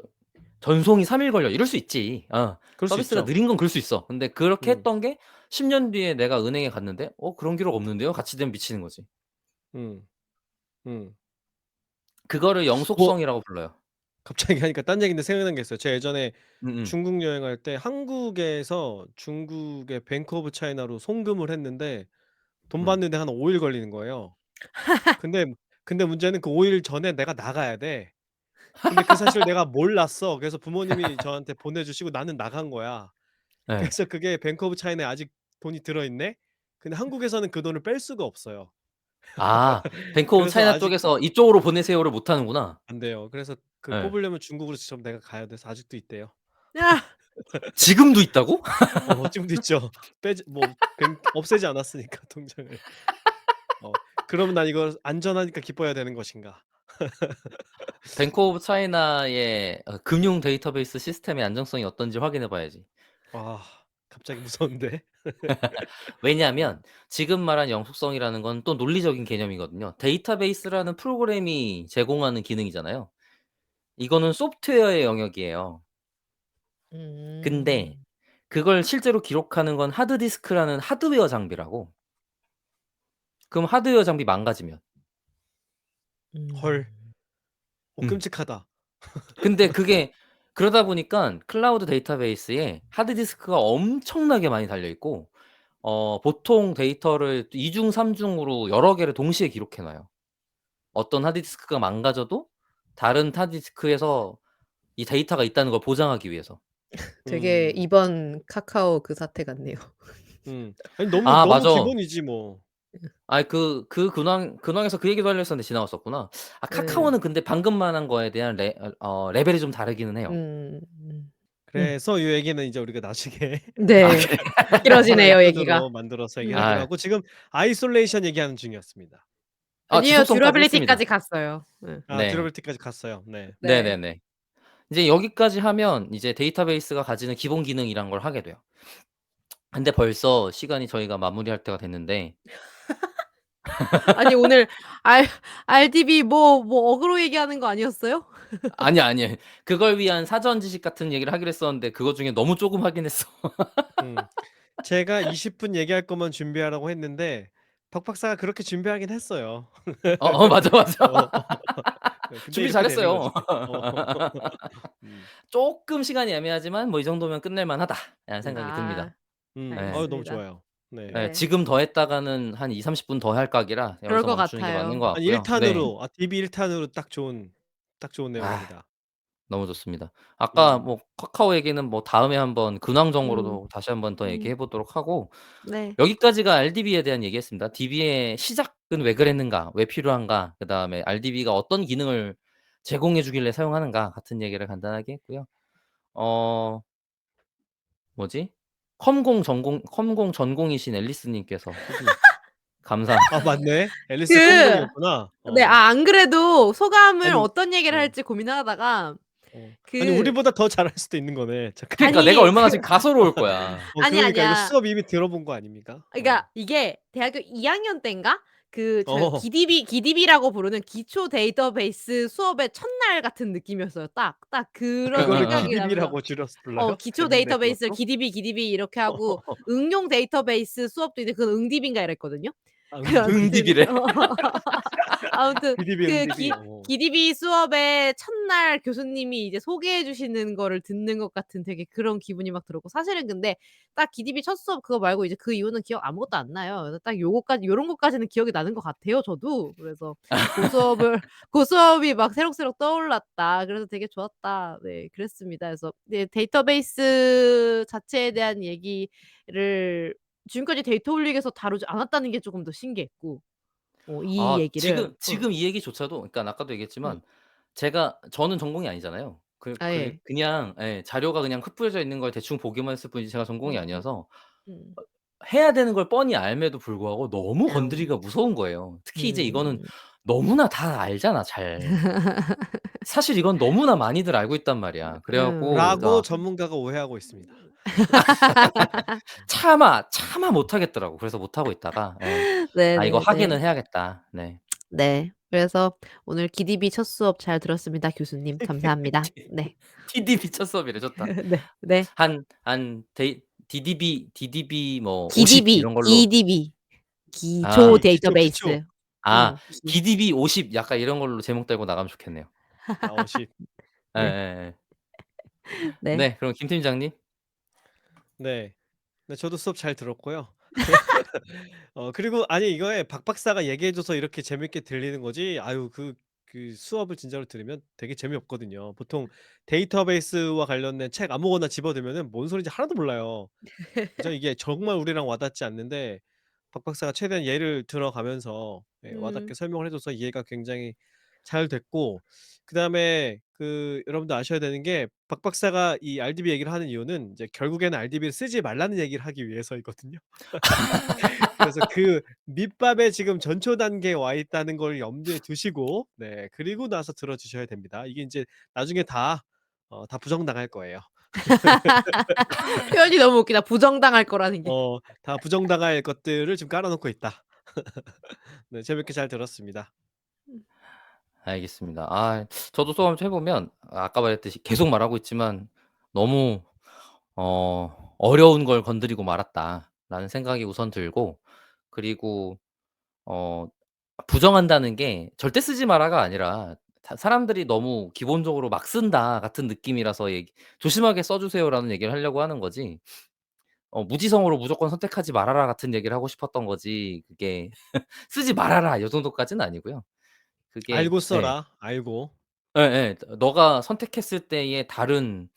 "전송이 3일 걸려." 이럴 수 있지. 그럴 수 서비스가 있죠. 느린 건 그럴 수 있어. 근데 그렇게 음. 했던 게 10년 뒤에 내가 은행에 갔는데 그런 기록 없는데요?" 같이 되면 미치는 거지. 음. 음. 그거를 뭐 영속성이라고 불러요. 갑자기 하니까 딴 얘기인데 생각난 게 있어요. 제가 예전에 음음. 중국 여행할 때 한국에서 중국의 뱅크 오브 차이나로 송금을 했는데 돈 음. 받는데 한 5일 걸리는 거예요. 근데 근데 문제는 그 5일 전에 내가 나가야 돼. 근데 그 사실을 내가 몰랐어. 그래서 부모님이 저한테 보내주시고 나는 나간 거야. 예. 그래서 그게 뱅크 오브 차이나에 아직 돈이 들어 있네. 근데 한국에서는 그 돈을 뺄 수가 없어요. 뱅크 오브 그래서 차이나 아직 쪽에서 "이쪽으로 보내세요."를 못 하는구나. 안 돼요. 그래서 그 예. 뽑으려면 중국으로 직접 내가 가야 돼서 아직도 있대요. 야. 지금도 있다고? 지금도 있죠. 빼지 뭐 없애지 않았으니까 통장을. 그러면 '난 이걸 안전하니까 기뻐해야 되는 것인가.' 뱅크 오브 차이나의 금융 데이터베이스 시스템의 안정성이 어떤지 확인해 봐야지. 아 갑자기 무서운데. 왜냐하면 지금 말한 영속성이라는 건 또 논리적인 개념이거든요. 데이터베이스라는 프로그램이 제공하는 기능이잖아요. 이거는 소프트웨어의 영역이에요. 근데 음. 그걸 실제로 기록하는 건 하드디스크라는 하드웨어 장비라고. 그럼 하드웨어 장비 망가지면 헐. 음. 음. 끔찍하다. 근데 그게 그러다 보니깐 클라우드 데이터베이스에 하드디스크가 엄청나게 많이 달려 있고 보통 데이터를 2 중 3 중으로 여러 개를 동시에 기록해 놔요. 어떤 하드디스크가 망가져도 다른 하드디스크에서 이 데이터가 있다는 걸 보장하기 위해서. 되게 음. 이번 카카오 그 사태 같네요. 아니 너무 너무 맞아. 기본이지 뭐. 아이 근황에서 그 얘기도 하려 했었는데 지나갔었구나. 예. 카카오는 근데 방금 말한 거에 대한 레벨이 좀 다르기는 해요. 음. 음. 그래서 이 얘기는 이제 우리가 나중에 네. 그래? 하나의 길어지네요 얘기가. 에피소드로 만들어서 얘기하기로 음. 아 하고 지금 아이솔레이션 얘기하는 중이었습니다. 아니에요. 지속성까지 했습니다. 듀라빌리티까지 갔어요. 예. 네. 듀라빌리티까지 갔어요. 네. 네. 네네네. 이제 여기까지 하면 이제 데이터베이스가 가지는 기본 기능이란 걸 하게 돼요. 근데 벌써 시간이 저희가 마무리할 때가 됐는데 아니 오늘 알 RDB 뭐 어그로 얘기하는 거 아니었어요? 아니야, 아니야. 그걸 위한 사전 지식 같은 얘기를 하기로 했었는데 그거 중에 너무 조금 하긴 했어. 음. 제가 20분 얘기할 것만 준비하라고 했는데 박 박사가 그렇게 준비하긴 했어요. 맞아, 맞아. 어. 근데 준비 이렇게 되는 잘했어요. 거지. 음. 쪼끔 시간이 애매하지만 뭐 '이 정도면 끝낼 만하다.'라는 음. 생각이 듭니다. 아 예. 너무 알겠습니다. 좋아요. 네. 예. 네. 지금 더 했다가는 한 2-30분 더 할 각이라 그럴 여기서 것 멈추는 게 맞는 같아요. 것 아니 같고요. 1 네. 탄으로 DB 1 탄으로 딱 좋은 아 내용입니다. 너무 좋습니다. 아까 음. 뭐 카카오 얘기는 뭐 다음에 한번 음. 근황적으로도 다시 한번 더 음. 얘기해 보도록 하고 네. 여기까지가 RDB에 대한 얘기였습니다. DB의 시작은 왜 그랬는가? 왜 필요한가? 그다음에 RDB가 어떤 기능을 제공해 주길래 사용하는가? 같은 얘기를 간단하게 했고요. 어 뭐지? 컴공 전공이신 앨리스 님께서 후기 아 맞네. 앨리스 그 컴공이었구나. 네 안 그래도 소감을 아니 어떤 얘기를 어. 할지 고민하다가 아니 그 우리보다 더 잘할 수도 있는 거네. 잠깐만. 그러니까 내가 아니 얼마나 지금 가소로울 거야. 아니 그러니까 이거 아니야. 수업 이미 들어본 거 아닙니까? 그러니까 이게 대학교 2 학년 땐가 그 저희가 어. 기디비라고 부르는 기초 데이터베이스 수업의 첫날 같은 느낌이었어요. 딱 그런 그거를 어어어. 생각이 나면서 기디비라고 줄여서 불러요? 기초 재밌네 데이터베이스를 그것도. 기디비 이렇게 하고 응용 데이터베이스 수업도 있는데 그건 응디비인가 이랬거든요. 그 응디비. 아무튼 응디비래? 아무튼 기디비, 그 응디비. 기디비 수업의 첫날 교수님이 이제 소개해 주시는 거를 듣는 것 같은 되게 그런 기분이 막 들었고 사실은 근데 딱 기디비 첫 수업 그거 말고 이제 그 이후는 기억 아무것도 안 나요. 그래서 딱 요거까지 요런 것까지는 기억이 나는 것 같아요 저도. 그래서 고 수업이 막 새록새록 떠올랐다. 그래서 되게 좋았다. 네 그랬습니다. 그래서 네 데이터베이스 자체에 대한 얘기를 지금까지 데이터 올릭에서 다루지 않았다는 게 쪼금 더 신기했고 이 얘기를 지금 이 얘기조차도 그러니까 아까도 음. 얘기했지만 저는 전공이 아니잖아요. 예. 그냥 자료가 그냥 흩뿌려져 있는 걸 대충 보기만 했을 뿐이지 제가 전공이 음. 아니어서 음. 해야 되는 걸 뻔히 알매도 불구하고 너무 음. 건드리기가 무서운 거예요. 특히 이제 이거는 음. 너무나 다 알잖아 잘. 사실 이건 너무나 많이들 알고 있단 말이야. 그래 갖고 라고 전문가가 오해하고 있습니다. 차마 못 하겠더라고. 그래서 못 하고 있다가 아 이거 네네네. 하기는 해야겠다. 네. 네. 그래서 오늘 기디비 첫 수업 잘 들었습니다, 교수님. 감사합니다. 네. TDB 첫 수업이래. 좋다. 네. 네. 한 DDB 뭐 50 기디비, 이런 걸로 기디비. 기초 아. 기초. 데이터베이스. 기 DDB 50 약간 이런 걸로 제목 달고 나가면 좋겠네요. 50. 네. 예예예. 네. 네. 그럼 김 팀장님. 네. 네 저도 수업 잘 들었고요. 그리고 아니 이거에 박 박사가 얘기해 줘서 이렇게 재밌게 들리는 거지 아유 그 수업을 진짜로 들으면 되게 재미없거든요. 보통 데이터베이스와 관련된 책 아무거나 집어들면은 뭔 소리인지 하나도 몰라요. 그죠? 이게 정말 우리랑 와닿지 않는데 박 박사가 최대한 예를 들어가면서 와닿게 설명을 해 줘서 이해가 굉장히 잘 됐고 그다음에 여러분들 아셔야 되는 게 박 박사가 이 RDB 얘기를 하는 이유는 이제 결국에는 RDB를 쓰지 말라는 얘기를 하기 위해서이거든요. 그래서 그 밑밥에 지금 전초 단계에 와 있다는 걸 염두에 두시고 네 그리고 나서 들어 주셔야 됩니다. 이게 인제 나중에 다 부정당할 거예요. 표현이 너무 웃기다. 부정당할 거라는 게. 다 부정당할 것들을 지금 깔아 놓고 있다. 네 재밌게 잘 들었습니다. 알겠습니다. 저도 수업 해 보면 아까 말했듯이 계속 말하고 있지만 너무 '어려운 걸 건드리고 말았다.'라는 생각이 우선 들고 그리고 어 부정한다는 게 절대 쓰지 마라가 아니라 사람들이 너무 기본적으로 막 쓴다 같은 느낌이라서 "조심하게 써 주세요."라는 얘기를 하려고 하는 거지 무지성으로 "무조건 선택하지 말아라." 같은 얘기를 하고 싶었던 거지 그게 "쓰지 말아라." 요 정도까지는 아니고요. 그게 알고 예. 써라. 알고. 예예. "너가 선택했을 때의 다른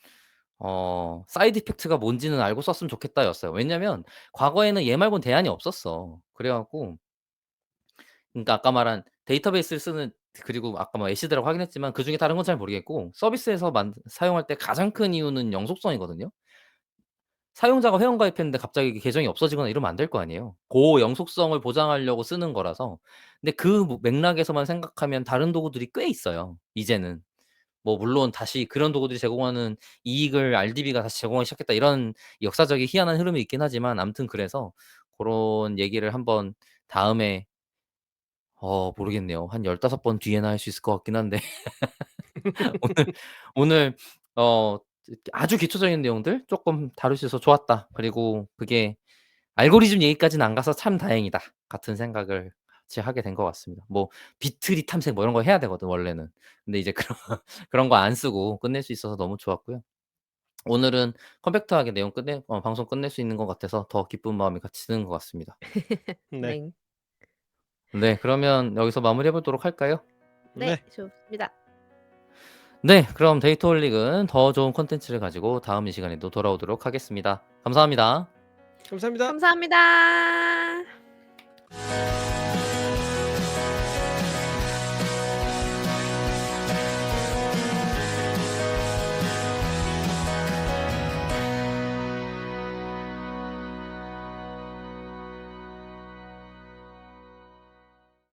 사이드 이펙트가 뭔지는 알고 썼으면 좋겠다."였어요. 왜냐면 과거에는 얘 말고는 대안이 없었어. 그래 갖고 그러니까 아까 말한 데이터베이스를 쓰는 그리고 아까 뭐 애시드라고 하긴 했지만 그중에 다른 건 잘 모르겠고 서비스에서 사용할 때 가장 큰 이유는 영속성이거든요. 사용자가 회원가입했는데 갑자기 이게 계정이 없어지거나 이러면 안 될 거 아니에요. 고 영속성을 보장하려고 쓰는 거라서. 근데 그 맥락에서만 생각하면 다른 도구들이 꽤 있어요 이제는. 뭐 물론 다시 그런 도구들이 제공하는 이익을 RDB가 다시 제공하기 시작했다 이런 역사적인 희한한 흐름이 있긴 하지만 아무튼 그래서 고런 얘기를 한번 다음에 모르겠네요. 한 15번 뒤에나 할 수 있을 것 같긴 한데 오늘 오늘 어 아주 기초적인 내용들 쪼끔 다룰 수 있어서 좋았다. 그리고 그게 '알고리즘 얘기까지는 안 가서 참 다행이다.' 같은 생각을 같이 하게 된 것 같습니다. 뭐 비트리 탐색 뭐 이런 거 해야 되거든 원래는. 근데 이제 그런 거 안 쓰고 끝낼 수 있어서 너무 좋았고요. 오늘은 컴팩트하게 내용 방송 끝낼 수 있는 것 같아서 더 기쁜 마음이 같이 드는 것 같습니다. 네. 네. 네 그러면 여기서 마무리해 보도록 할까요? 네. 네. 좋습니다. 네. 그럼 데이터홀릭은 더 좋은 콘텐츠를 가지고 다음 이 시간에도 돌아오도록 하겠습니다. 감사합니다. 감사합니다. 감사합니다.